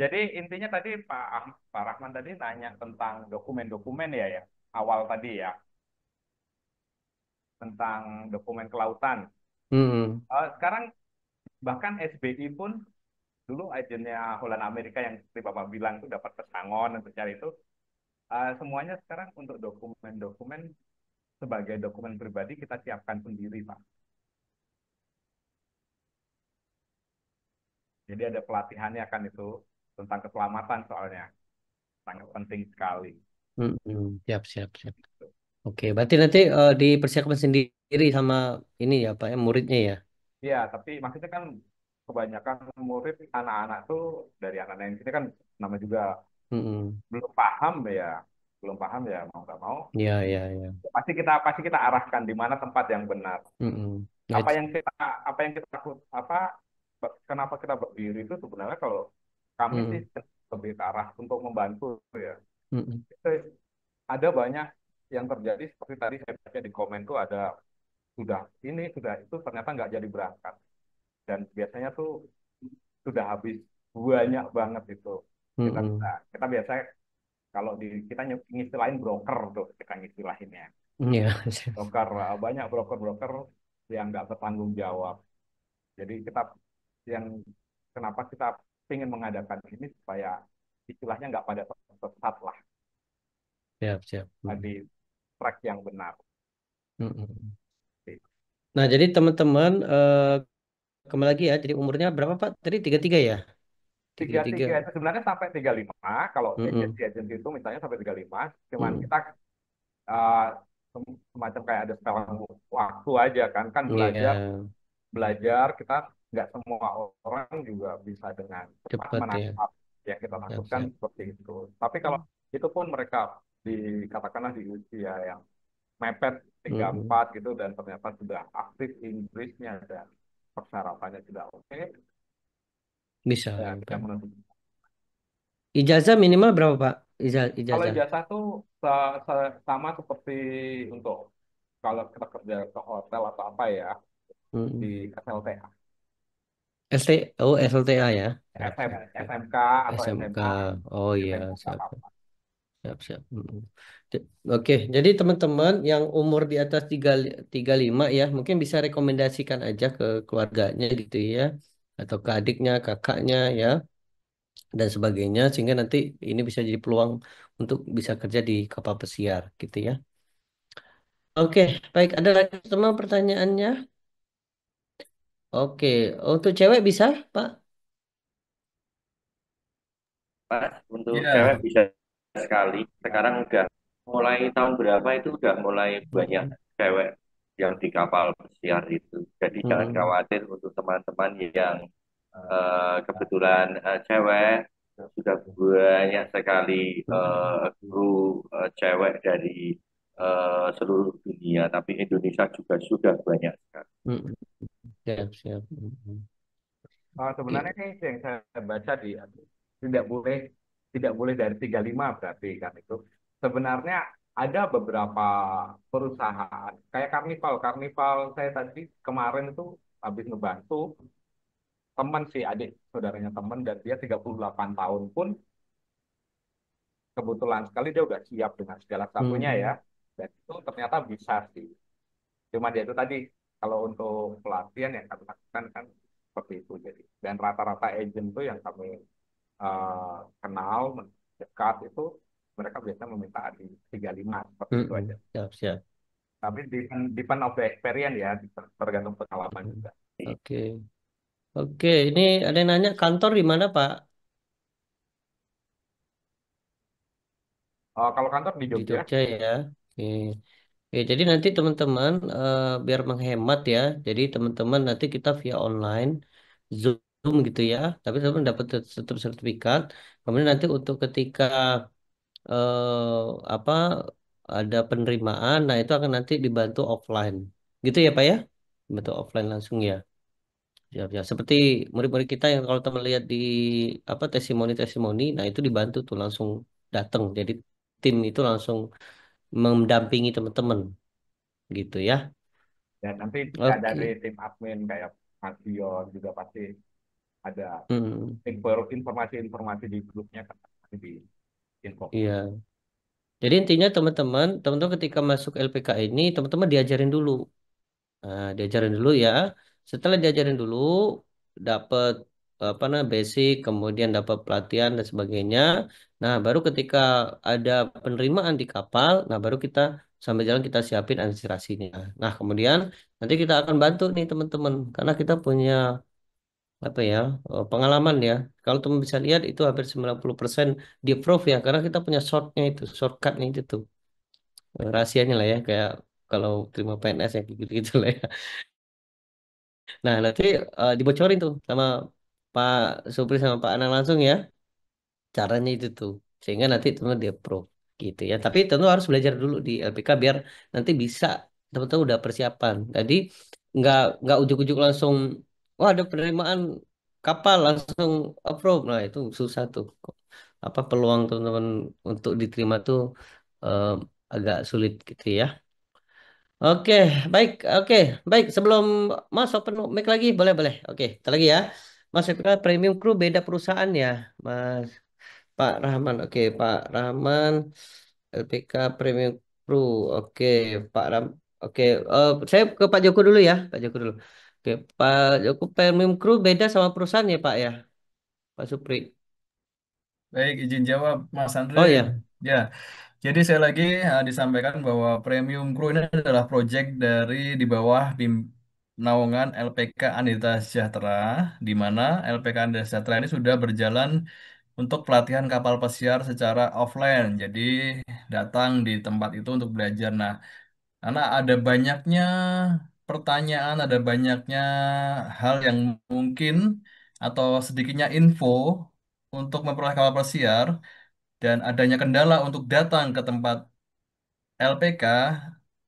Speaker 5: Jadi intinya tadi Pak Rahman tadi nanya tentang dokumen-dokumen ya, awal tadi ya, tentang dokumen kelautan.
Speaker 1: mm,
Speaker 5: Sekarang bahkan SBI pun dulu agennya Holland Amerika yang seperti Bapak bilang itu dapat pesangon untuk cari itu, semuanya sekarang untuk dokumen-dokumen sebagai dokumen pribadi kita siapkan sendiri, Pak. Jadi ada pelatihannya kan itu tentang keselamatan soalnya sangat penting sekali.
Speaker 1: siap, siap, siap. Oke, berarti nanti dipersiapkan sendiri sama ini ya Pak, ya, muridnya ya.
Speaker 5: Iya, tapi maksudnya kan kebanyakan murid anak-anak tuh dari anak-anak yang sini kan nama juga
Speaker 1: Mm-mm.
Speaker 5: belum paham ya, belum paham ya mau nggak mau.
Speaker 1: Ya, ya, ya.
Speaker 5: Pasti kita arahkan di mana tempat yang benar.
Speaker 1: Mm-mm. Nah,
Speaker 5: Apa yang kita apa yang kita takut apa kenapa kita berdiri itu sebenarnya kalau kami sih
Speaker 1: mm,
Speaker 5: lebih ke arah untuk membantu ya.
Speaker 1: mm-mm.
Speaker 5: Itu ada banyak yang terjadi seperti tadi saya baca di komen tuh ada sudah itu ternyata nggak jadi berangkat dan biasanya tuh sudah habis banyak banget itu kita bisa
Speaker 1: Mm-mm.
Speaker 5: kita biasa kalau kita ngistilahin broker tuh kita ngistilahinnya
Speaker 1: Ya,
Speaker 5: broker banyak broker-broker yang nggak bertanggung jawab jadi kita yang kenapa kita ingin mengadakan ini supaya istilahnya nggak pada tersesat lah
Speaker 1: siap, siap.
Speaker 5: di track yang benar.
Speaker 1: Mm-mm. Nah, jadi teman-teman kembali lagi ya. Jadi umurnya berapa Pak? Tadi 33 ya? Tiga
Speaker 5: Tiga
Speaker 1: tiga.
Speaker 5: tiga itu sebenarnya sampai 35 kalau
Speaker 1: Mm-mm.
Speaker 5: agensi itu misalnya sampai 35 cuman
Speaker 1: Mm-mm.
Speaker 5: kita uh, semacam kayak ada sekarang waktu aja kan belajar
Speaker 1: Iya,
Speaker 5: belajar kita nggak semua orang juga bisa dengan cepat
Speaker 1: cepat ya.
Speaker 5: menangkap yang kita
Speaker 1: Siap,
Speaker 5: maksudkan
Speaker 1: siap.
Speaker 5: seperti itu. Tapi kalau itu pun mereka dikatakanlah di usia yang mepet tiga
Speaker 1: Mm-mm.
Speaker 5: empat gitu dan ternyata sudah aktif Inggrisnya dan persyaratannya sudah oke,
Speaker 1: Bisa
Speaker 5: ya
Speaker 1: ya
Speaker 5: kita
Speaker 1: Pak.
Speaker 5: menentukan.
Speaker 1: Ijazah minimal berapa Pak?
Speaker 5: Kalau
Speaker 1: Ijazah.
Speaker 5: ijazah tuh sama seperti untuk kalau kita kerja ke hotel atau apa ya,
Speaker 1: Mm.
Speaker 9: di SLTA,
Speaker 1: Oh, SLTA ya. Siap,
Speaker 9: SM,
Speaker 1: siap, siap.
Speaker 9: SMK atau
Speaker 1: SMK.
Speaker 9: SMA,
Speaker 1: Oh iya,
Speaker 9: SMK nggak
Speaker 1: siap.
Speaker 9: apa-apa.
Speaker 1: Siap, siap. Oke, jadi teman-teman yang umur di atas 35 ya, mungkin bisa rekomendasikan aja ke keluarganya gitu ya, atau ke adiknya, kakaknya ya, dan sebagainya, sehingga nanti ini bisa jadi peluang untuk bisa kerja di kapal pesiar gitu ya. Oke, baik. Ada lagi teman pertanyaannya? Oke, untuk cewek bisa, Pak?
Speaker 2: Mas, untuk cewek
Speaker 4: Ya,
Speaker 2: bisa sekali. Sekarang udah mulai tahun berapa itu udah mulai banyak
Speaker 1: Mm-mm.
Speaker 2: cewek yang di kapal pesiar itu. Jadi jangan
Speaker 1: Mm-mm.
Speaker 2: khawatir untuk teman-teman yang kebetulan cewek sudah banyak sekali kru cewek dari seluruh dunia. Tapi Indonesia juga sudah banyak sekali.
Speaker 1: Mm-mm. Siap, siap. Mm-mm.
Speaker 9: Sebenarnya
Speaker 1: Oke.
Speaker 9: nih yang saya baca di tidak boleh tidak boleh dari 35 berarti kan itu. Sebenarnya ada beberapa perusahaan kayak Karnival. Karnival saya tadi kemarin itu habis ngebantu teman sih adik saudaranya teman dan dia 38 tahun pun kebetulan sekali dia udah siap dengan segala satunya ya.
Speaker 1: Mm-mm.
Speaker 9: Dan itu ternyata bisa sih. Cuma dia itu tadi kalau untuk pelatihan yang kami lakukan kan seperti itu jadi. Dan rata-rata agent tuh yang kami kenal dekat itu mereka biasanya meminta di 35 seperti itu aja.
Speaker 1: Mm-mm. Siap, siap.
Speaker 9: Tapi depend of the experience ya, tergantung pengalaman
Speaker 1: Mm-mm.
Speaker 9: juga.
Speaker 1: Oke. Oke, ini ada yang nanya kantor di mana, Pak?
Speaker 9: Kalau kantor di
Speaker 1: Di
Speaker 9: Jogja,
Speaker 1: Jogja ya. Oke. Oke, jadi nanti teman-teman biar menghemat ya. Jadi teman-teman nanti kita via online Zoom gitu ya. Tapi teman dapat tetap sertifikat. Kemudian nanti untuk ketika apa ada penerimaan, nah itu akan nanti dibantu offline. Gitu ya, Pak ya? Dibantu offline langsung ya. Ya, ya. Seperti murid-murid kita yang kalau teman lihat di apa testimoni-testimoni, nah itu dibantu tuh langsung datang. Jadi tim itu langsung mendampingi teman-teman gitu ya.
Speaker 9: dan nanti ya dari
Speaker 1: Oke.
Speaker 9: tim admin kayak Mas Dion juga pasti ada
Speaker 1: Hmm,
Speaker 9: informasi-informasi di grupnya kan nanti di info.
Speaker 1: iya. Jadi intinya teman-teman ketika masuk LPK ini, teman-teman diajarin dulu. Nah, diajarin dulu ya. Setelah diajarin dulu, dapat apa nah basic, kemudian dapat pelatihan dan sebagainya. Nah, baru ketika ada penerimaan di kapal, nah baru kita sambil jalan kita siapin administrasinya. Nah, kemudian nanti kita akan bantu nih teman-teman, karena kita punya apa ya pengalaman ya. Kalau teman bisa lihat itu hampir 90% di approve ya, karena kita punya shortnya itu, shortcutnya itu tuh. Rahasianya lah ya, kayak kalau terima PNS ya gitu-gitu lah ya. Nah, nanti dibocorin tuh sama Pak Supri sama Pak Anang langsung ya. Caranya itu tuh. Sehingga nanti teman di approve gitu ya. Tapi tentu harus belajar dulu di LPK biar nanti bisa teman-teman udah persiapan. Jadi nggak ujuk-ujuk langsung wah ada penerimaan kapal langsung approve. Nah, itu susah tuh. Apa peluang teman-teman untuk diterima tuh eh, agak sulit gitu ya. Oke, baik, oke, baik. Sebelum Mas open mic lagi, boleh, boleh. Oke, kita lagi ya. Mas LPK Premium Crew beda perusahaan ya, Mas Pak Rahman. Oke, Pak Rahman LPK Premium Crew. Oke, Pak Ram. Oke, saya ke Pak Joko dulu ya, Pak Joko dulu. Oke, Pak Joko Premium Crew beda sama perusahaan ya, Pak ya, Pak Supri.
Speaker 4: baik, izin jawab, Mas Andre.
Speaker 1: Oh ya,
Speaker 4: Ya, jadi saya lagi disampaikan bahwa Premium Crew ini adalah proyek dari di bawah naungan LPK Anita Sejahtera, di mana LPK Anita Sejahtera ini sudah berjalan untuk pelatihan kapal pesiar secara offline. Jadi datang di tempat itu untuk belajar. Nah, karena ada banyaknya pertanyaan, ada banyaknya hal yang mungkin atau sedikitnya info untuk memperoleh kapal pesiar dan adanya kendala untuk datang ke tempat LPK,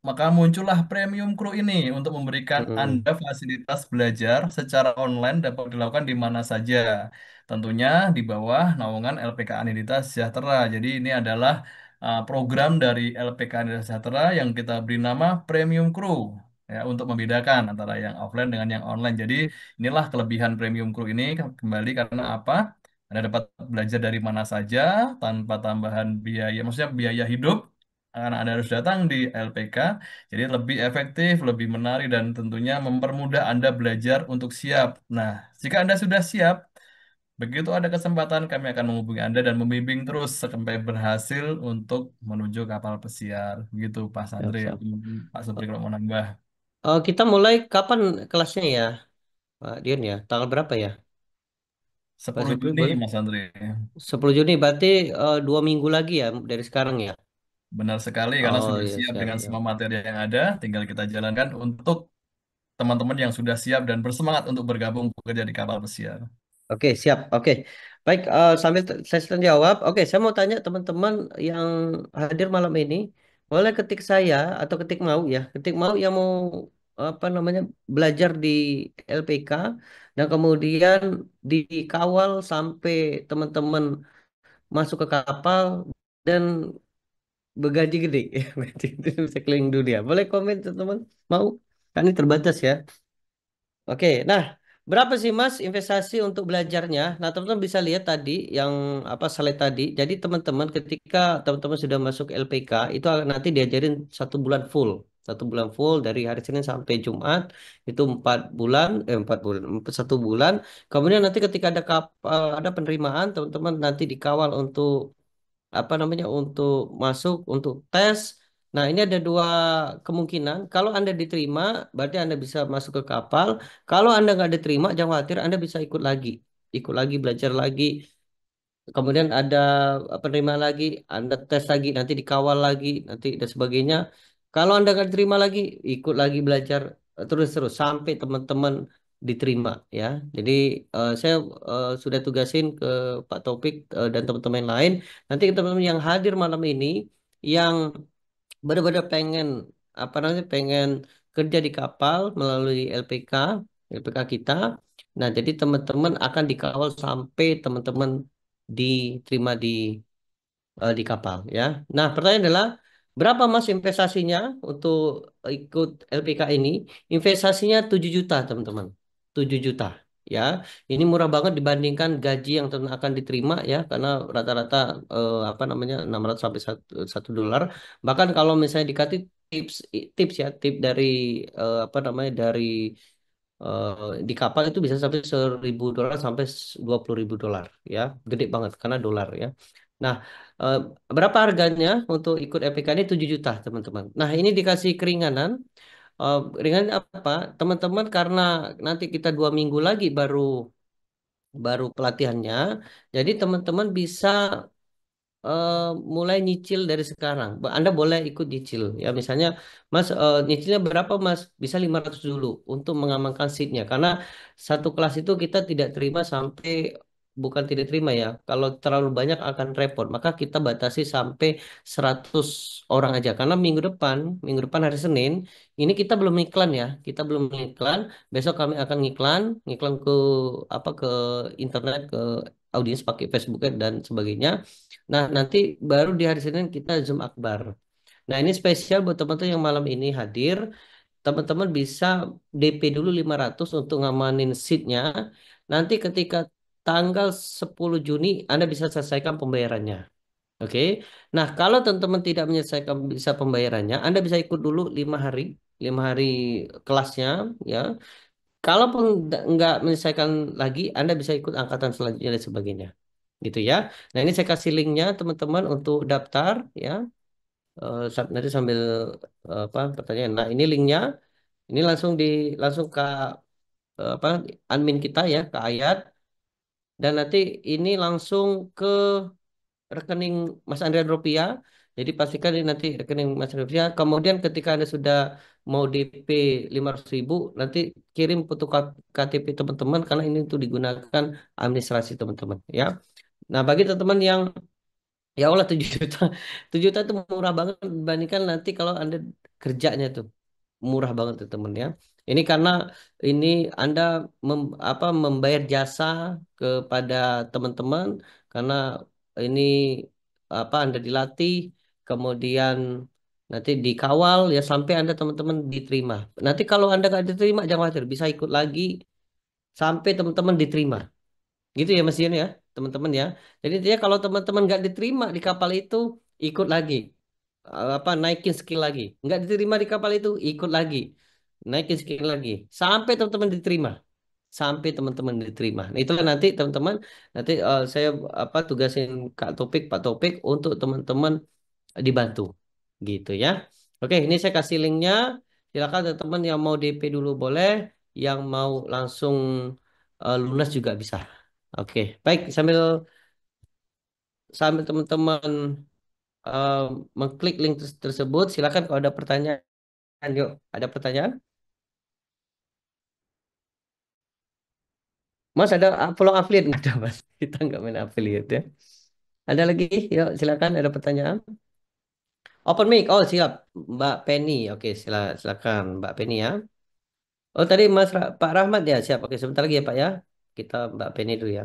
Speaker 4: maka muncullah Premium Crew ini untuk memberikan
Speaker 1: mm-mm.
Speaker 4: Anda fasilitas belajar secara online dapat dilakukan di mana saja. Tentunya di bawah naungan LPK Anindita Sejahtera. Jadi ini adalah program dari LPK Anindita Sejahtera yang kita beri nama Premium Crew. ya untuk membedakan antara yang offline dengan yang online. Jadi inilah kelebihan Premium Crew ini kembali karena apa? Anda dapat belajar dari mana saja tanpa tambahan biaya, maksudnya biaya hidup. Karena Anda harus datang di LPK, jadi lebih efektif, lebih menarik, dan tentunya mempermudah Anda belajar untuk siap. Nah, jika Anda sudah siap, begitu ada kesempatan, kami akan menghubungi Anda dan membimbing terus sampai berhasil untuk menuju kapal pesiar. Gitu, Pak
Speaker 1: Siap,
Speaker 4: Sandri.
Speaker 1: siap.
Speaker 4: Pak Supri kalau mau nambah.
Speaker 1: Kita mulai kapan kelasnya ya, Pak Dion ya? Tanggal berapa ya? Pak
Speaker 4: 10
Speaker 1: Supri
Speaker 4: Juni,
Speaker 1: boleh?
Speaker 4: Mas Andri.
Speaker 1: 10 Juni berarti 2 minggu lagi ya dari sekarang ya?
Speaker 4: Benar sekali, karena
Speaker 1: Oh
Speaker 4: sudah
Speaker 1: ya,
Speaker 4: siap
Speaker 1: siap,
Speaker 4: dengan
Speaker 1: siap.
Speaker 4: semua materi yang ada, tinggal kita jalankan untuk teman-teman yang sudah siap dan bersemangat untuk bergabung bekerja di kapal pesiar.
Speaker 1: Oke, siap. Oke. Baik, sambil saya sedang jawab. Oke, saya mau tanya teman-teman yang hadir malam ini, boleh ketik saya atau ketik mau ya, ketik mau yang mau apa namanya belajar di LPK dan kemudian dikawal sampai teman-teman masuk ke kapal dan bergaji gede. Ya, berarti itu bisa keliling dunia. Boleh komen teman-teman? Mau? Kan ini terbatas ya. Oke, nah berapa sih Mas investasi untuk belajarnya? Nah teman-teman bisa lihat tadi yang apa slide tadi. Jadi teman-teman ketika teman-teman sudah masuk LPK itu nanti diajarin 1 bulan full, 1 bulan full dari hari Senin sampai Jumat itu 4 bulan, 4 bulan, 1 bulan. Kemudian nanti ketika ada penerimaan teman-teman nanti dikawal untuk apa namanya untuk masuk untuk tes. Nah, ini ada dua kemungkinan. Kalau Anda diterima, berarti Anda bisa masuk ke kapal. Kalau Anda nggak diterima, jangan khawatir, Anda bisa ikut lagi, belajar lagi. Kemudian ada penerimaan lagi, Anda tes lagi, nanti dikawal lagi, nanti dan sebagainya. Kalau Anda nggak diterima lagi, ikut lagi belajar terus-terus sampai teman-teman diterima ya. Jadi saya sudah tugasin ke Pak Topik dan teman-teman yang lain. Nanti teman-teman yang hadir malam ini yang benar-benar pengen apa namanya pengen kerja di kapal melalui LPK kita. Nah, jadi teman-teman akan dikawal sampai teman-teman diterima di kapal ya. Nah, pertanyaan adalah berapa Mas investasinya untuk ikut LPK ini? Investasinya 7 juta, teman-teman. 7 juta ya. Ini murah banget dibandingkan gaji yang akan diterima ya karena rata-rata apa namanya 600 sampai 1 dolar. Bahkan kalau misalnya dikasih tips tips ya, tip dari apa namanya dari di kapal itu bisa sampai 1.000 dolar sampai 20.000 dolar ya, gede banget karena dolar ya. Nah, eh, berapa harganya untuk ikut EPK ini 7 juta teman-teman. Nah, ini dikasih keringanan. Ringan apa? Teman-teman karena nanti kita 2 minggu lagi baru baru pelatihannya, jadi teman-teman bisa eh, mulai nyicil dari sekarang. Anda boleh ikut nyicil ya. Misalnya, Mas nyicilnya berapa, Mas? Bisa 500 dulu untuk mengamankan seatnya. Karena satu kelas itu kita tidak terima sampai bukan tidak terima ya. Kalau terlalu banyak akan repot. Maka kita batasi sampai 100 orang aja. Karena minggu depan hari Senin, ini kita belum iklan ya. Kita belum iklan. Besok kami akan ngiklan ke apa ke internet ke audiens pakai Facebook dan sebagainya. Nah, nanti baru di hari Senin kita Zoom Akbar. Nah, ini spesial buat teman-teman yang malam ini hadir. Teman-teman bisa DP dulu 500 untuk ngamanin seatnya. Nanti ketika tanggal 10 Juni Anda bisa selesaikan pembayarannya. Oke. Nah, kalau teman-teman tidak menyelesaikan bisa pembayarannya, Anda bisa ikut dulu 5 hari, 5 hari kelasnya, ya. Kalaupun nggak menyelesaikan lagi, Anda bisa ikut angkatan selanjutnya dan sebagainya gitu ya. Nah ini saya kasih linknya teman-teman untuk daftar ya. Nanti sambil apa pertanyaan. Nah ini linknya, ini langsung ke apa admin kita ya ke Ayat dan nanti ini langsung ke rekening Mas Andrian Rupiah. Jadi pastikan ini nanti rekening Mas Andrian Rupiah. Kemudian ketika Anda sudah mau DP 500.000, nanti kirim foto KTP teman-teman karena ini untuk digunakan administrasi teman-teman ya. Nah, bagi teman-teman yang ya Allah 7 juta. 7 juta itu murah banget dibandingkan nanti kalau Anda kerjanya tuh. Murah banget tuh temen ya. Ini karena ini Anda membayar jasa kepada teman-teman karena ini Anda dilatih kemudian Nanti dikawal ya sampai Anda teman-teman diterima. Nanti kalau Anda nggak diterima, jangan khawatir, bisa ikut lagi sampai teman-teman diterima. Gitu ya Mas Ian ya, teman-teman ya. Jadi intinya kalau teman-teman nggak diterima di kapal itu, ikut lagi. Apa naikin skill lagi. Nggak diterima di kapal itu, ikut lagi. Naikin skill lagi. Sampai teman-teman diterima. Sampai teman-teman diterima. Nah, itulah nanti teman-teman, nanti saya apa tugasin Kak Topik, Pak Topik untuk teman-teman dibantu. Gitu ya. Oke, ini saya kasih linknya. Silakan teman-teman yang mau DP dulu boleh, yang mau langsung lunas juga bisa. Oke, baik sambil sambil teman-teman eh, mengklik link tersebut, silakan kalau ada pertanyaan, yuk. Ada pertanyaan? Mas ada peluang affiliate nggak ada Mas? Kita nggak main affiliate ya. Ada lagi? Yuk, silakan ada pertanyaan. Open mic. Oh, siap. Mbak Penny. Oke, silakan Mbak Penny ya. Oh, tadi Pak Rahmat ya, siap. Oke, sebentar lagi ya, Pak ya. Kita Mbak Penny dulu ya.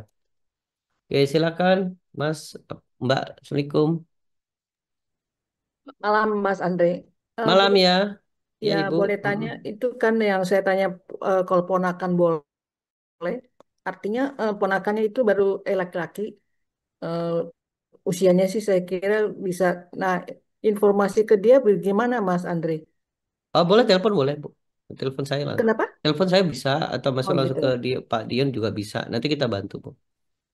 Speaker 1: Oke, silakan Mas Mbak. Assalamualaikum.
Speaker 10: Malam Mas Andre.
Speaker 1: Malam
Speaker 10: Boleh
Speaker 1: ya. Ya,
Speaker 10: ya
Speaker 1: Ibu.
Speaker 10: boleh tanya itu kan yang saya tanya kalau ponakan boleh. Artinya ponakannya itu baru laki-laki. Eh, Usianya sih saya kira bisa. Nah, informasi ke dia bagaimana Mas Andre?
Speaker 1: Oh, boleh telepon boleh, Bu. Telepon saya langsung.
Speaker 10: Kenapa?
Speaker 1: Telepon saya bisa atau masuk
Speaker 10: Oh
Speaker 1: langsung
Speaker 10: gitu.
Speaker 1: ke Pak Dion juga bisa. Nanti kita bantu, Bu.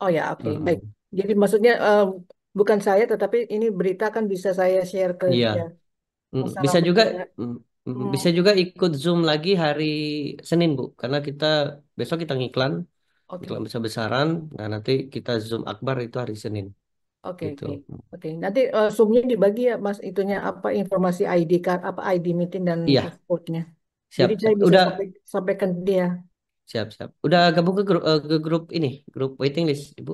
Speaker 10: Oh ya, oke, baik.
Speaker 1: Mm-mm.
Speaker 10: Jadi maksudnya bukan saya, tetapi ini berita kan bisa saya share ke
Speaker 1: Iya.
Speaker 10: dia. Masalah
Speaker 1: Bisa juga
Speaker 10: menjaga.
Speaker 1: mm,
Speaker 10: Hmm,
Speaker 1: bisa juga ikut Zoom lagi hari Senin, Bu. Karena kita besok kita ngiklan, iklan
Speaker 10: oke,
Speaker 1: besar-besaran. Nah, nanti kita Zoom akbar itu hari Senin
Speaker 10: oke,
Speaker 1: gitu.
Speaker 10: oke, oke. Nanti Zoom-nya dibagi ya, Mas. Itunya apa informasi ID card, apa ID meeting dan
Speaker 1: Iya,
Speaker 10: passwordnya. Jadi
Speaker 1: siap,
Speaker 10: saya
Speaker 1: siap.
Speaker 10: bisa
Speaker 1: Udah
Speaker 10: sampaikan ke dia.
Speaker 1: siap, siap. Udah gabung ke grup ini, grup waiting list, Ibu.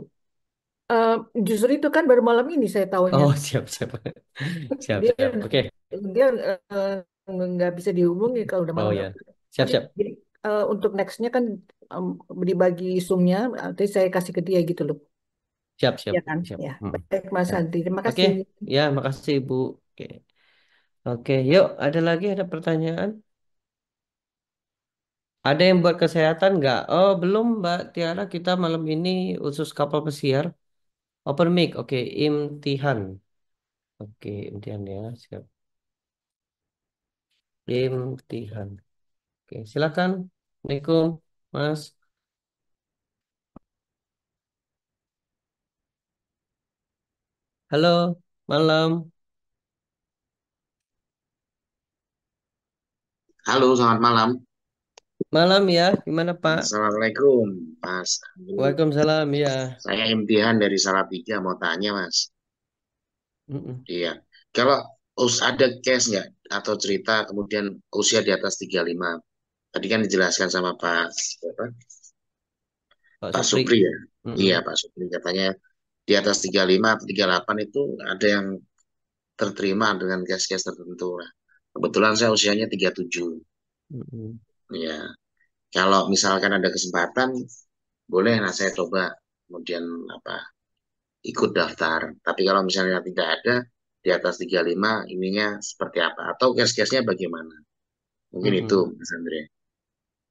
Speaker 10: Eh, Justru itu kan baru malam ini saya tahunya.
Speaker 1: Oh, siap, siap. Siap,
Speaker 10: Dia
Speaker 1: siap. Oke.
Speaker 10: dia nggak bisa dihubungi kalau udah
Speaker 1: Oh
Speaker 10: malam.
Speaker 1: ya. Siap,
Speaker 10: Nanti
Speaker 1: siap.
Speaker 10: jadi untuk nextnya kan em, dibagi Zoom-nya, nanti saya kasih ke dia gitu loh.
Speaker 1: Siap, siap,
Speaker 10: Ya kan?
Speaker 1: siap.
Speaker 10: Ya,
Speaker 1: Mm.
Speaker 10: baik Mas
Speaker 1: Ya.
Speaker 10: Andri. Terima
Speaker 1: Oke,
Speaker 10: kasih.
Speaker 1: ya, makasih Ibu. Oke, oke, yuk. Ada lagi ada pertanyaan? Ada yang buat kesehatan nggak? Oh, belum Mbak Tiara. Kita malam ini khusus kapal pesiar. Open mic. Oke, imtihan. Oke, imtihan ya. Siap. Imtihan. Oke, silakan. Assalamualaikum, Mas. Halo, malam.
Speaker 11: Halo, selamat malam.
Speaker 1: Malam ya. Gimana Pak?
Speaker 11: Assalamualaikum, Mas Andri.
Speaker 1: Waalaikumsalam ya.
Speaker 11: Saya impian dari Salatiga mau tanya, Mas.
Speaker 1: Mm-mm.
Speaker 11: Iya. Kalau ada case nggak atau cerita kemudian usia di atas 35? Tadi kan dijelaskan sama siapa?
Speaker 1: Pak
Speaker 11: Pak
Speaker 1: Supri.
Speaker 11: Supri ya. Iya,
Speaker 1: Mm-mm.
Speaker 11: Pak Supri katanya di atas 35 atau 38 itu ada yang terterima dengan case-case tertentu. Nah, kebetulan saya usianya 37.
Speaker 1: Mm-mm.
Speaker 11: Iya. Kalau misalkan ada kesempatan, boleh nah saya coba kemudian apa ikut daftar. Tapi kalau misalnya tidak ada di atas 35 ininya seperti apa? Atau case-case-nya bagaimana? Mungkin itu,
Speaker 1: Mm-mm.
Speaker 11: Mas Andre.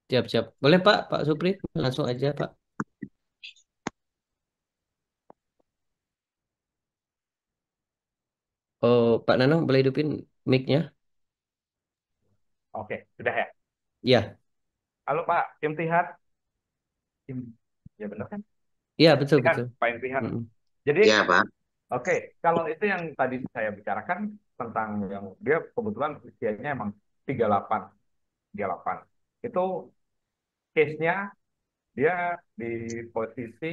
Speaker 1: Siap, siap. Boleh Pak, Pak Supri. Langsung aja Pak. Oh, Pak Nanang boleh hidupin mic-nya?
Speaker 9: Oke, sudah ya.
Speaker 1: Iya,
Speaker 9: Halo Pak, Imtihan. Ya benar kan?
Speaker 1: iya betul
Speaker 9: Imtihan,
Speaker 1: betul.
Speaker 9: Pak Imtihan.
Speaker 1: Mm-mm.
Speaker 9: Jadi,
Speaker 11: Ya, Pak.
Speaker 9: oke, kalau itu yang tadi saya bicarakan tentang yang dia kebetulan usianya emang 38, 38. Itu case-nya dia di posisi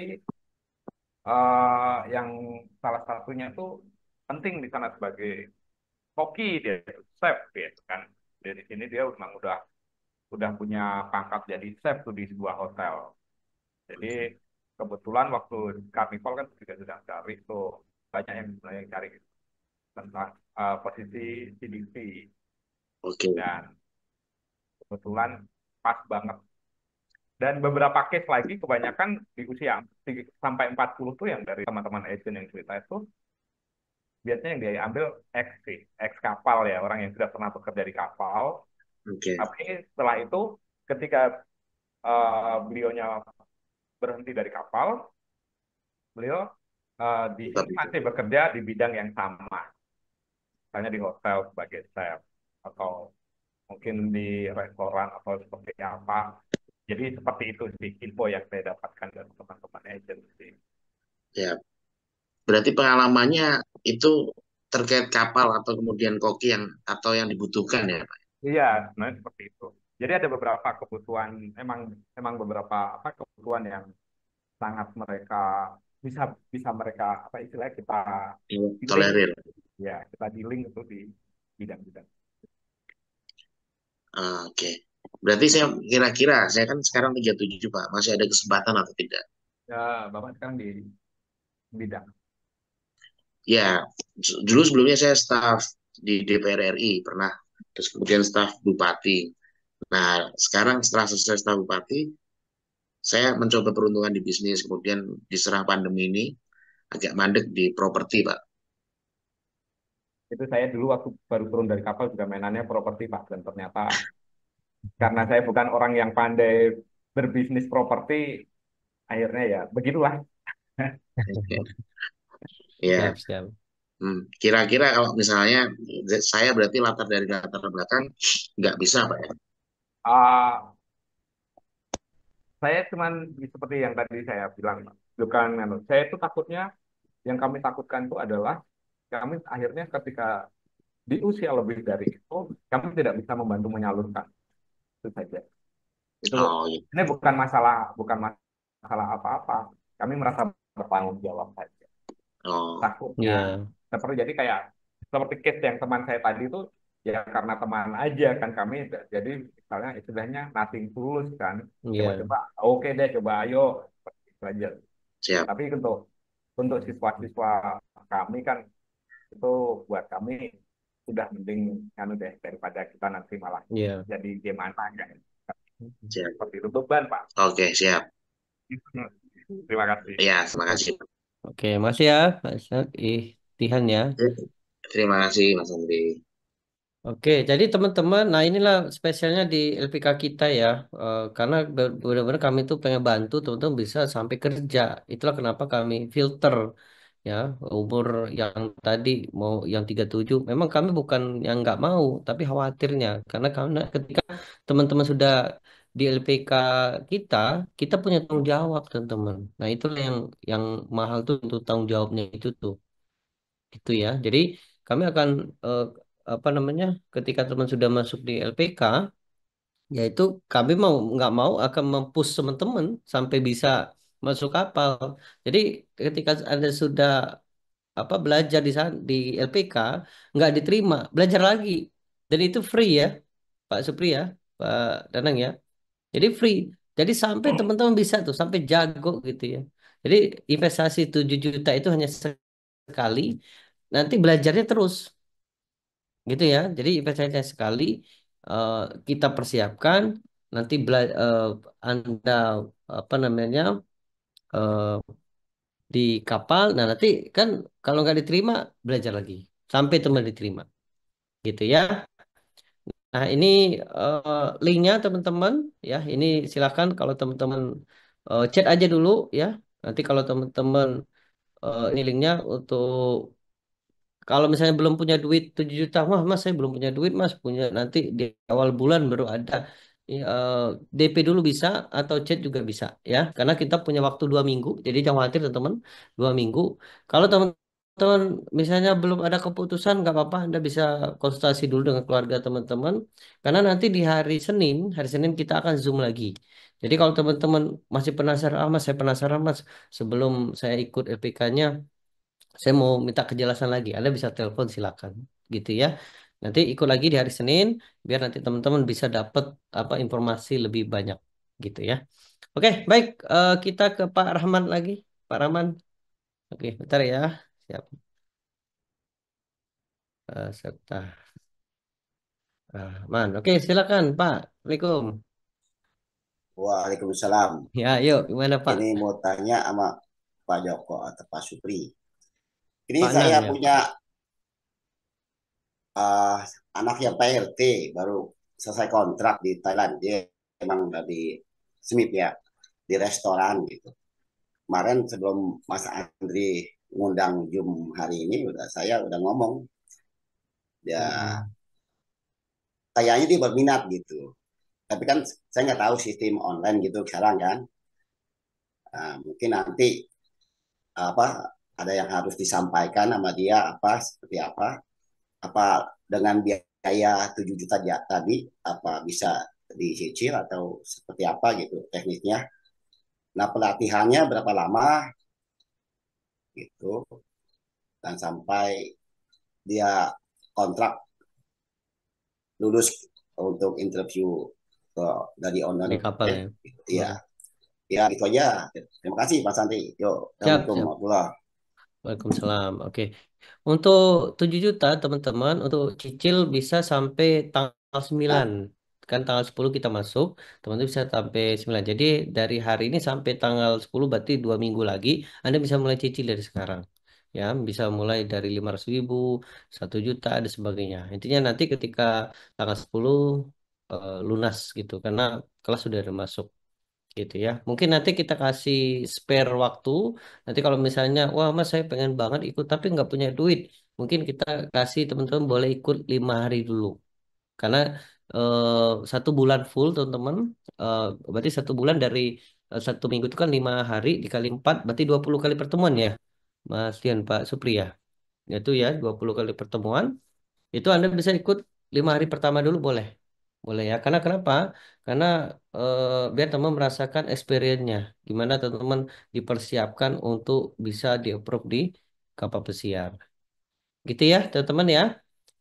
Speaker 9: yang salah satunya tuh penting di sana sebagai koki dia, chef gitu kan. Dari sini dia memang udah punya pangkat jadi chef tuh di sebuah hotel. Jadi kebetulan waktu Carnival kan juga sedang cari tuh banyak yang sebenarnya cari tentang posisi CDV
Speaker 11: Oke.
Speaker 9: dan kebetulan pas banget. Dan beberapa case lagi kebanyakan di usia sampai 40 tuh yang dari teman-teman agent yang cerita itu biasanya yang diambil ex sih, ex kapal ya, orang yang sudah pernah bekerja di kapal.
Speaker 11: Oke.
Speaker 9: Tapi setelah itu ketika beliaunya berhenti dari kapal, beliau di
Speaker 11: Tetap
Speaker 9: sini
Speaker 11: itu.
Speaker 9: masih bekerja di bidang yang sama, misalnya di hotel sebagai chef atau mungkin di restoran atau seperti apa. Jadi seperti itu sih info yang saya dapatkan dari teman-teman agency.
Speaker 11: Ya, berarti pengalamannya itu terkait kapal atau kemudian koki yang atau yang dibutuhkan ya, Pak?
Speaker 9: Iya, sebenarnya seperti itu. Jadi ada beberapa kebutuhan, emang emang beberapa apa kebutuhan yang sangat mereka bisa bisa mereka apa istilahnya kita dealing,
Speaker 11: Tolerir.
Speaker 9: ya kita dealing itu di bidang-bidang.
Speaker 11: Oke. Berarti saya kira-kira, saya kan sekarang 37 Pak, masih ada kesempatan atau tidak?
Speaker 9: Ya, Bapak sekarang di bidang.
Speaker 11: Ya, dulu sebelumnya saya staf di DPR RI, pernah. Terus kemudian staf bupati. Nah, sekarang setelah selesai staf bupati, saya mencoba peruntungan di bisnis, kemudian diserang pandemi ini, agak mandek di properti, Pak.
Speaker 9: Itu saya dulu waktu baru turun dari kapal juga mainannya properti Pak, dan ternyata karena saya bukan orang yang pandai berbisnis properti, akhirnya ya begitulah.
Speaker 11: Oke. Ya,
Speaker 1: Siap, siap.
Speaker 11: kira-kira kalau misalnya saya berarti dari latar belakang nggak bisa, Pak ya?
Speaker 9: Ah, saya cuman seperti yang tadi saya bilang, Pak. Bukan, saya itu takutnya yang kami takutkan itu adalah kami akhirnya ketika di usia lebih dari itu kami tidak bisa membantu menyalurkan itu saja. Itu
Speaker 11: Oh, iya.
Speaker 9: ini bukan masalah apa-apa. Kami merasa bertanggung jawab saja.
Speaker 11: Oh,
Speaker 9: Takutnya
Speaker 1: Iya,
Speaker 9: seperti jadi kayak seperti case yang teman saya tadi itu ya karena teman aja kan kami jadi misalnya istilahnya nothing tulus kan
Speaker 1: iya,
Speaker 9: coba-coba oke deh coba ayo seperti itu aja.
Speaker 11: siap,
Speaker 9: Tapi untuk siswa-siswa kami kan itu buat kami sudah mending anu deh daripada kita nanti malah
Speaker 1: iya.
Speaker 9: jadi gimana kan
Speaker 11: siap.
Speaker 9: seperti itu beban Pak.
Speaker 11: Oke, siap.
Speaker 9: Terima kasih.
Speaker 11: Ya, terima kasih.
Speaker 1: Oke, masih ya, Pak Ishak. Tihan ya.
Speaker 11: Terima kasih, Mas Andri.
Speaker 1: Oke, jadi teman-teman, nah inilah spesialnya di LPK kita ya, karena benar-benar kami tuh pengen bantu teman-teman bisa sampai kerja. Itulah kenapa kami filter ya umur yang tadi mau yang 37. Memang kami bukan yang nggak mau, tapi khawatirnya karena ketika teman-teman sudah di LPK kita, kita punya tanggung jawab teman-teman. Nah itulah yang mahal tuh untuk tanggung jawabnya itu tuh. Itu ya. Jadi kami akan eh, apa namanya ketika teman sudah masuk di LPK, yaitu kami mau nggak mau akan mempush teman-teman sampai bisa masuk kapal. Jadi ketika Anda sudah apa belajar di LPK nggak diterima, belajar lagi. Dan itu free ya, Pak Supri ya, Pak Danang ya. Jadi free. Jadi sampai teman-teman bisa tuh sampai jago gitu ya. Jadi investasi 7 juta itu hanya sekali, nanti belajarnya terus gitu ya. Jadi investasinya sekali eh, kita persiapkan nanti Anda apa namanya eh, di kapal. Nah nanti kan kalau nggak diterima belajar lagi sampai teman diterima gitu ya. Nah ini linknya teman-teman ya. Ini silakan kalau teman-teman chat aja dulu ya. Nanti kalau teman-teman ini linknya untuk kalau misalnya belum punya duit 7 juta, wah mas saya belum punya duit mas, punya nanti di awal bulan baru ada. DP dulu bisa atau chat juga bisa ya, karena kita punya waktu 2 minggu, jadi jangan khawatir teman-teman, 2 minggu. Kalau teman-teman misalnya belum ada keputusan, nggak apa-apa, Anda bisa konsultasi dulu dengan keluarga teman-teman, karena nanti di hari Senin kita akan Zoom lagi. Jadi kalau teman-teman masih penasaran, ah mas saya penasaran mas, sebelum saya ikut LPK-nya saya mau minta kejelasan lagi. Anda bisa telepon silakan, gitu ya. Nanti ikut lagi di hari Senin, biar nanti teman-teman bisa dapat apa informasi lebih banyak, gitu ya. Oke, baik. Kita ke Pak Rahman lagi, Pak Rahman. Oke, bentar ya. Siap. Serta Rahman. Oke, silakan Pak. Assalamualaikum.
Speaker 8: Waalaikumsalam.
Speaker 1: Ya, yuk, gimana Pak?
Speaker 8: Ini mau tanya sama Pak Joko atau Pak Supri. Ini
Speaker 1: Pak
Speaker 8: saya
Speaker 1: Nan ya,
Speaker 8: punya
Speaker 1: Pak.
Speaker 8: uh, anak yang PLT baru selesai kontrak di Thailand. Dia emang dari SMIP ya, di restoran gitu. Kemarin sebelum Mas Andri ngundang Zoom hari ini, saya udah ngomong, ya kayaknya dia berminat gitu. Tapi kan saya nggak tahu sistem online gitu sekarang kan. Mungkin nanti apa ada yang harus disampaikan sama dia apa seperti apa dengan biaya 7 juta tadi apa bisa dicicil atau seperti apa gitu tekniknya. Nah, pelatihannya berapa lama gitu dan sampai dia kontrak lulus untuk interview ke dari owner
Speaker 1: di kapal ya.
Speaker 8: ya. Ya itu aja. Terima kasih Pak Santi. Yuk,
Speaker 1: Siap,
Speaker 8: Assalamualaikum
Speaker 1: siap.
Speaker 8: warahmatullahi.
Speaker 1: Waalaikumsalam. Oke. Untuk 7 juta, teman-teman, untuk cicil bisa sampai tanggal 9. Kan tanggal 10 kita masuk, teman-teman bisa sampai 9. Jadi dari hari ini sampai tanggal 10 berarti 2 minggu lagi, Anda bisa mulai cicil dari sekarang. Ya, bisa mulai dari 500.000, 1 juta, dan sebagainya. Intinya nanti ketika tanggal 10 lunas gitu, karena kelas sudah ada masuk gitu ya. Mungkin nanti kita kasih spare waktu. Nanti kalau misalnya, wah mas saya pengen banget ikut tapi nggak punya duit, mungkin kita kasih teman-teman boleh ikut 5 hari dulu. Karena 1 bulan full teman-teman, eh, berarti 1 bulan dari 1 minggu itu kan 5 hari dikali 4, berarti 20 kali pertemuan ya, Mas Dian, Pak Supri ya. Itu ya 20 kali pertemuan. Itu Anda bisa ikut 5 hari pertama dulu boleh. Boleh ya. Karena kenapa? Karena biar teman merasakan experience-nya. Gimana teman-teman dipersiapkan untuk bisa di-approve di kapal pesiar. Gitu ya teman-teman ya.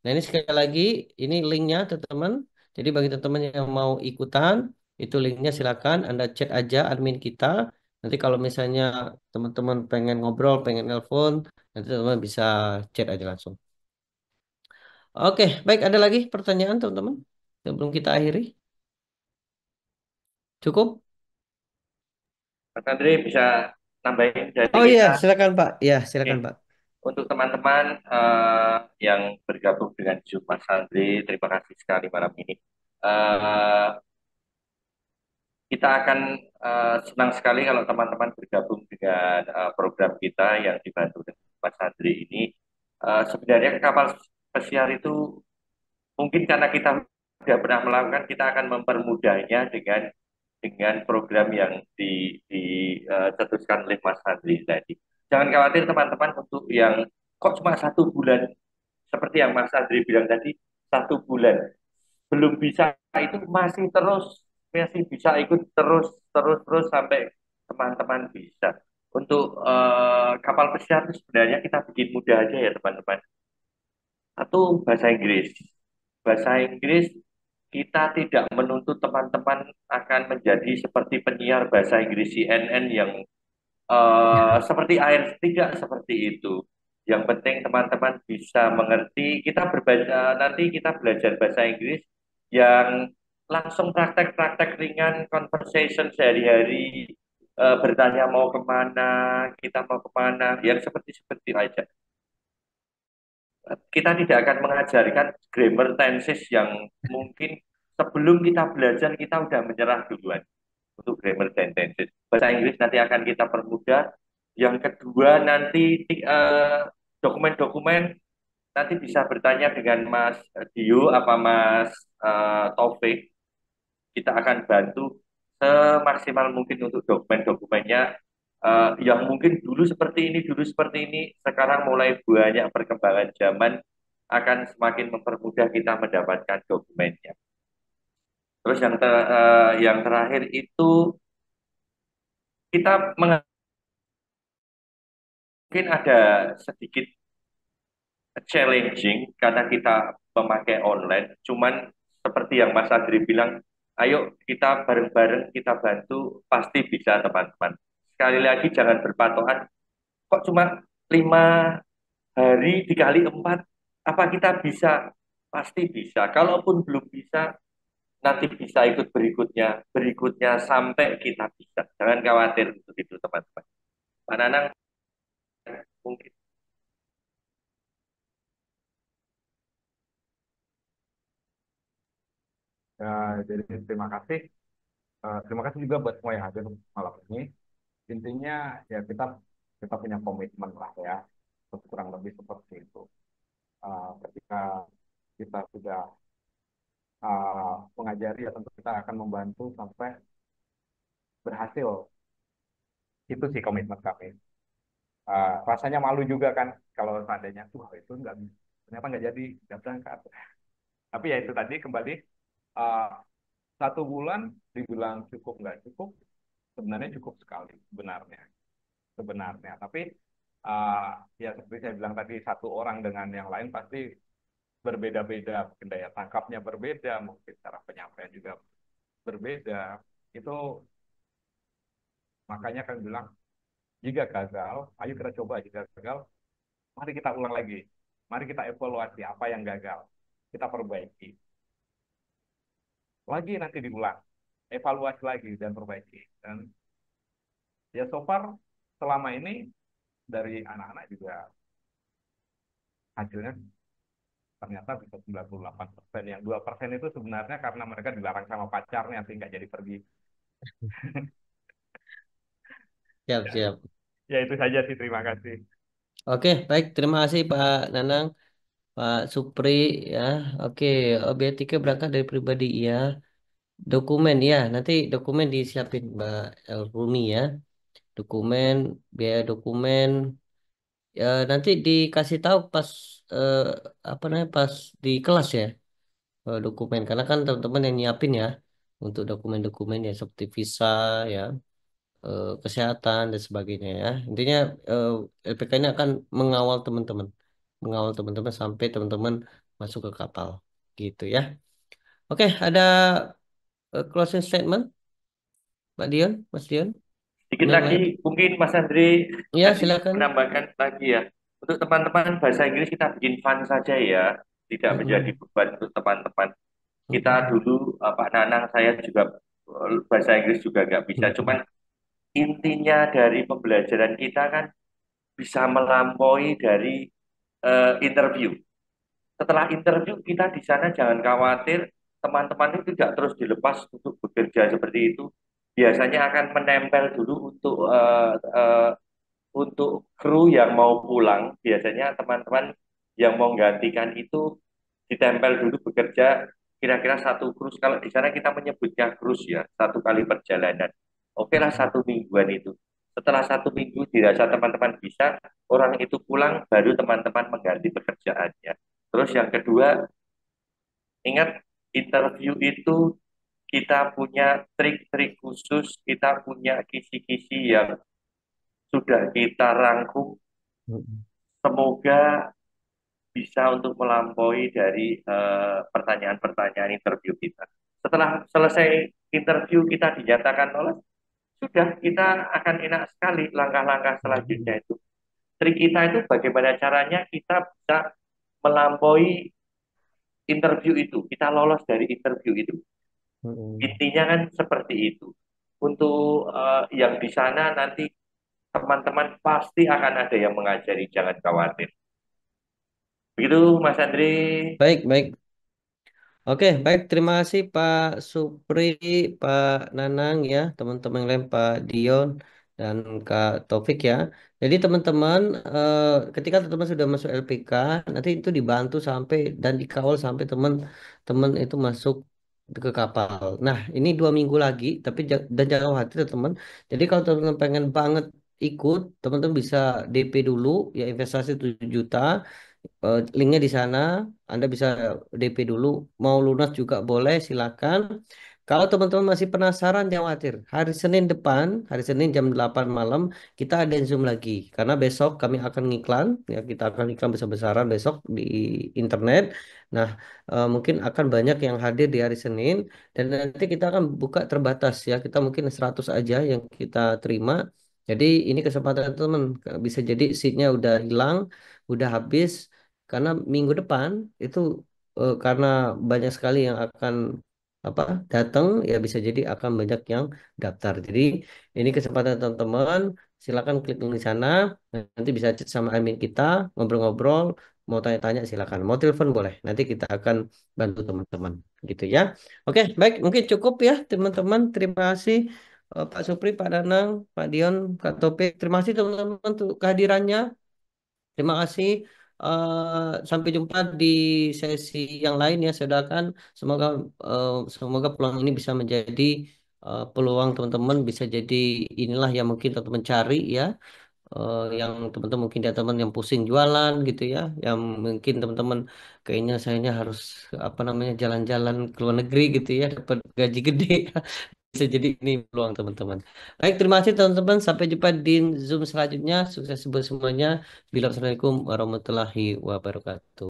Speaker 1: Nah ini sekali lagi, ini linknya teman-teman. Jadi bagi teman-teman yang mau ikutan, itu linknya silakan Anda chat aja admin kita. Nanti kalau misalnya teman-teman pengen ngobrol, pengen nelpon, nanti teman-teman bisa chat aja langsung. Oke, baik. Ada lagi pertanyaan, teman-teman? Sebelum kita akhiri. Cukup?
Speaker 2: Mas Andri bisa nambahin dari
Speaker 1: Oh iya,
Speaker 2: kita.
Speaker 1: silakan Pak. Ya,
Speaker 2: Oke.
Speaker 1: silakan Pak.
Speaker 2: Untuk teman-teman yang bergabung dengan Zoom Mas Andri, terima kasih sekali malam ini. Eh, kita akan senang sekali kalau teman-teman bergabung dengan program kita yang dibantu dengan Mas Andri ini. Sebenarnya kapal pesiar itu mungkin karena kita sudah pernah melakukan, kita akan mempermudahnya dengan program yang dicetuskan oleh Mas Andri tadi. Jangan khawatir teman-teman untuk yang kok cuma 1 bulan, seperti yang Mas Andri bilang tadi, 1 bulan belum bisa, itu masih bisa ikut terus terus terus sampai teman-teman bisa. Untuk kapal pesiar itu sebenarnya kita bikin mudah aja ya teman-teman. Satu, bahasa Inggris. Bahasa Inggris kita tidak menuntut teman-teman akan menjadi seperti penyiar bahasa Inggris CNN yang seperti air, tidak seperti itu. Yang penting teman-teman bisa mengerti. Kita berbaca nanti kita belajar bahasa Inggris yang langsung praktek-praktek ringan, conversation sehari-hari, bertanya mau kemana, kita mau kemana, yang seperti aja. Kita tidak akan mengajarkan grammar tenses yang mungkin sebelum kita belajar kita udah menyerah duluan untuk grammar dan tenses. Bahasa Inggris nanti akan kita permudah. Yang kedua nanti dokumen-dokumen nanti bisa bertanya dengan Mas Dio apa Mas Taufik. Kita akan bantu semaksimal mungkin untuk dokumen-dokumennya yang mungkin dulu seperti ini, sekarang mulai banyak perkembangan zaman akan semakin mempermudah kita mendapatkan dokumennya. Terus yang terakhir itu kita mungkin ada sedikit challenging karena kita memakai online. Cuman seperti yang Mas Adri bilang, ayo kita bareng-bareng kita bantu, pasti bisa teman-teman. Sekali lagi jangan berpatokan, kok cuma 5 hari dikali 4, apa kita bisa? Pasti bisa. Kalaupun belum bisa, nanti bisa ikut berikutnya, berikutnya sampai kita bisa. Jangan khawatir untuk itu teman-teman. Pak Nanang mungkin.
Speaker 9: Ya, jadi terima kasih juga buat semua yang hadir malam ini. Intinya ya kita punya komitmen lah ya, kurang lebih seperti itu. Ketika kita sudah mengajari, ya tentu kita akan membantu sampai berhasil. Itu sih komitmen kami. Rasanya malu juga kan kalau seandainya, wah itu nggak ternyata nggak jadi, nggak berangkat. Tapi ya itu tadi kembali, uh, 1 bulan dibilang cukup nggak cukup, sebenarnya cukup sekali sebenarnya. Tapi uh, ya seperti saya bilang tadi, satu orang dengan yang lain pasti berbeda-beda, mungkin daya tangkapnya berbeda, mungkin cara penyampaian juga berbeda. Itu makanya kan bilang, jika gagal, ayo kita coba. Jika gagal, mari kita ulang lagi. Mari kita evaluasi apa yang gagal. Kita perbaiki. Lagi nanti diulang. Evaluasi lagi dan perbaiki. Dan ya so far, selama ini dari anak-anak juga hasilnya ternyata bisa 98%. Yang 2% itu sebenarnya karena mereka dilarang sama pacarnya sehingga jadi pergi.
Speaker 1: Siap,
Speaker 9: Ya,
Speaker 1: siap.
Speaker 9: ya itu saja sih. Terima kasih.
Speaker 1: Oke, baik. Terima kasih Pak Nanang, Pak Supri ya. Oke, Beatika berangkat dari pribadi ya. Dokumen ya, nanti dokumen disiapin Mbak Rumi ya. Dokumen, biaya dokumen. Ya, nanti dikasih tahu pas eh, apa namanya pas di kelas ya, dokumen. Karena kan teman-teman yang nyiapin ya untuk dokumen-dokumen ya seperti visa ya, kesehatan dan sebagainya ya. Intinya LPK ini akan mengawal teman-teman sampai teman-teman masuk ke kapal, gitu ya. Oke, ada closing statement, Mbak Dion, Mas Dion,
Speaker 2: Sedikit
Speaker 1: ini yang
Speaker 2: lagi,
Speaker 1: lain.
Speaker 2: mungkin Mas Andri
Speaker 1: Ya,
Speaker 2: tadi
Speaker 1: silakan.
Speaker 2: menambahkan lagi ya. Untuk teman-teman bahasa Inggris kita bikin fun saja ya, tidak menjadi
Speaker 1: Mm-mm.
Speaker 2: beban untuk teman-teman. Kita
Speaker 1: Mm-mm.
Speaker 2: dulu, Pak Nanang, saya juga bahasa Inggris juga nggak bisa.
Speaker 1: Mm-mm.
Speaker 2: Cuman intinya dari pembelajaran kita kan bisa melampaui dari interview. Setelah interview kita di sana jangan khawatir, teman-teman itu tidak terus dilepas untuk bekerja seperti itu. Biasanya akan menempel dulu untuk kru yang mau pulang. Biasanya teman-teman yang mau menggantikan itu ditempel dulu bekerja kira-kira 1 krus. Kalau di sana kita menyebutnya krus ya, 1 kali perjalanan. Oke lah,
Speaker 1: Mm-mm.
Speaker 2: 1 mingguan itu. Setelah 1 minggu dirasa teman-teman bisa, orang itu pulang, baru teman-teman mengganti pekerjaannya. Terus yang kedua, ingat, interview itu kita punya trik-trik khusus, kita punya kisi-kisi yang sudah kita rangkum.
Speaker 1: Mm-mm.
Speaker 2: Semoga bisa untuk melampaui dari pertanyaan-pertanyaan interview kita. Setelah selesai interview kita dinyatakan lolos, sudah kita akan enak sekali langkah-langkah selanjutnya itu. Trik kita itu bagaimana caranya kita bisa melampaui interview itu, kita lolos dari interview itu.
Speaker 1: Mm-mm.
Speaker 2: Intinya kan seperti itu. Untuk yang di sana nanti teman-teman pasti akan ada yang mengajari, jangan khawatir. Begitu Mas Andri.
Speaker 1: Baik, baik. Oke, baik. Terima kasih Pak Supri, Pak Nanang ya, teman-teman yang lain, Pak Dion dan Kak Taufik ya. Jadi teman-teman, ketika teman-teman sudah masuk LPK, nanti itu dibantu sampai dan dikawal sampai teman-teman itu masuk ke kapal. Nah, ini 2 minggu lagi, tapi dan jangan khawatir teman. Jadi kalau teman-teman pengen banget ikut, teman-teman bisa DP dulu, ya investasi 7 juta. Linknya di sana, Anda bisa DP dulu, mau lunas juga boleh, silakan. Kalau teman-teman masih penasaran, jangan khawatir. Hari Senin depan, hari Senin jam 8 malam, kita ada Zoom lagi. Karena besok kami akan ngiklan, ya kita akan iklan besar-besaran besok di internet. Nah, mungkin akan banyak yang hadir di hari Senin, dan nanti kita akan buka terbatas ya, kita mungkin 100 aja yang kita terima. Jadi ini kesempatan teman, bisa jadi seatnya udah hilang, udah habis, karena minggu depan itu karena banyak sekali yang akan apa datang, ya bisa jadi akan banyak yang daftar. Jadi ini kesempatan teman-teman, silakan klik link di sana, nanti bisa chat sama admin kita, ngobrol-ngobrol, mau tanya-tanya silakan. Mau telepon boleh. Nanti kita akan bantu teman-teman gitu ya. Oke, baik. Mungkin cukup ya teman-teman. Terima kasih Pak Supri, Pak Danang, Pak Dion, Kak Topik. Terima kasih teman-teman untuk kehadirannya. Terima kasih. Sampai jumpa di sesi yang lain ya. Saya doakan semoga semoga peluang ini bisa menjadi peluang teman-teman bisa jadi inilah yang mungkin teman-teman cari ya. Yang teman-teman mungkin dia teman yang pusing jualan gitu ya, yang mungkin teman-teman kayaknya sayanya harus apa namanya jalan-jalan ke luar negeri gitu ya dapat gaji gede bisa jadi ini peluang teman-teman. Baik, terima kasih teman-teman. Sampai jumpa di Zoom selanjutnya. Sukses buat semuanya. Assalamualaikum warahmatullahi wabarakatuh.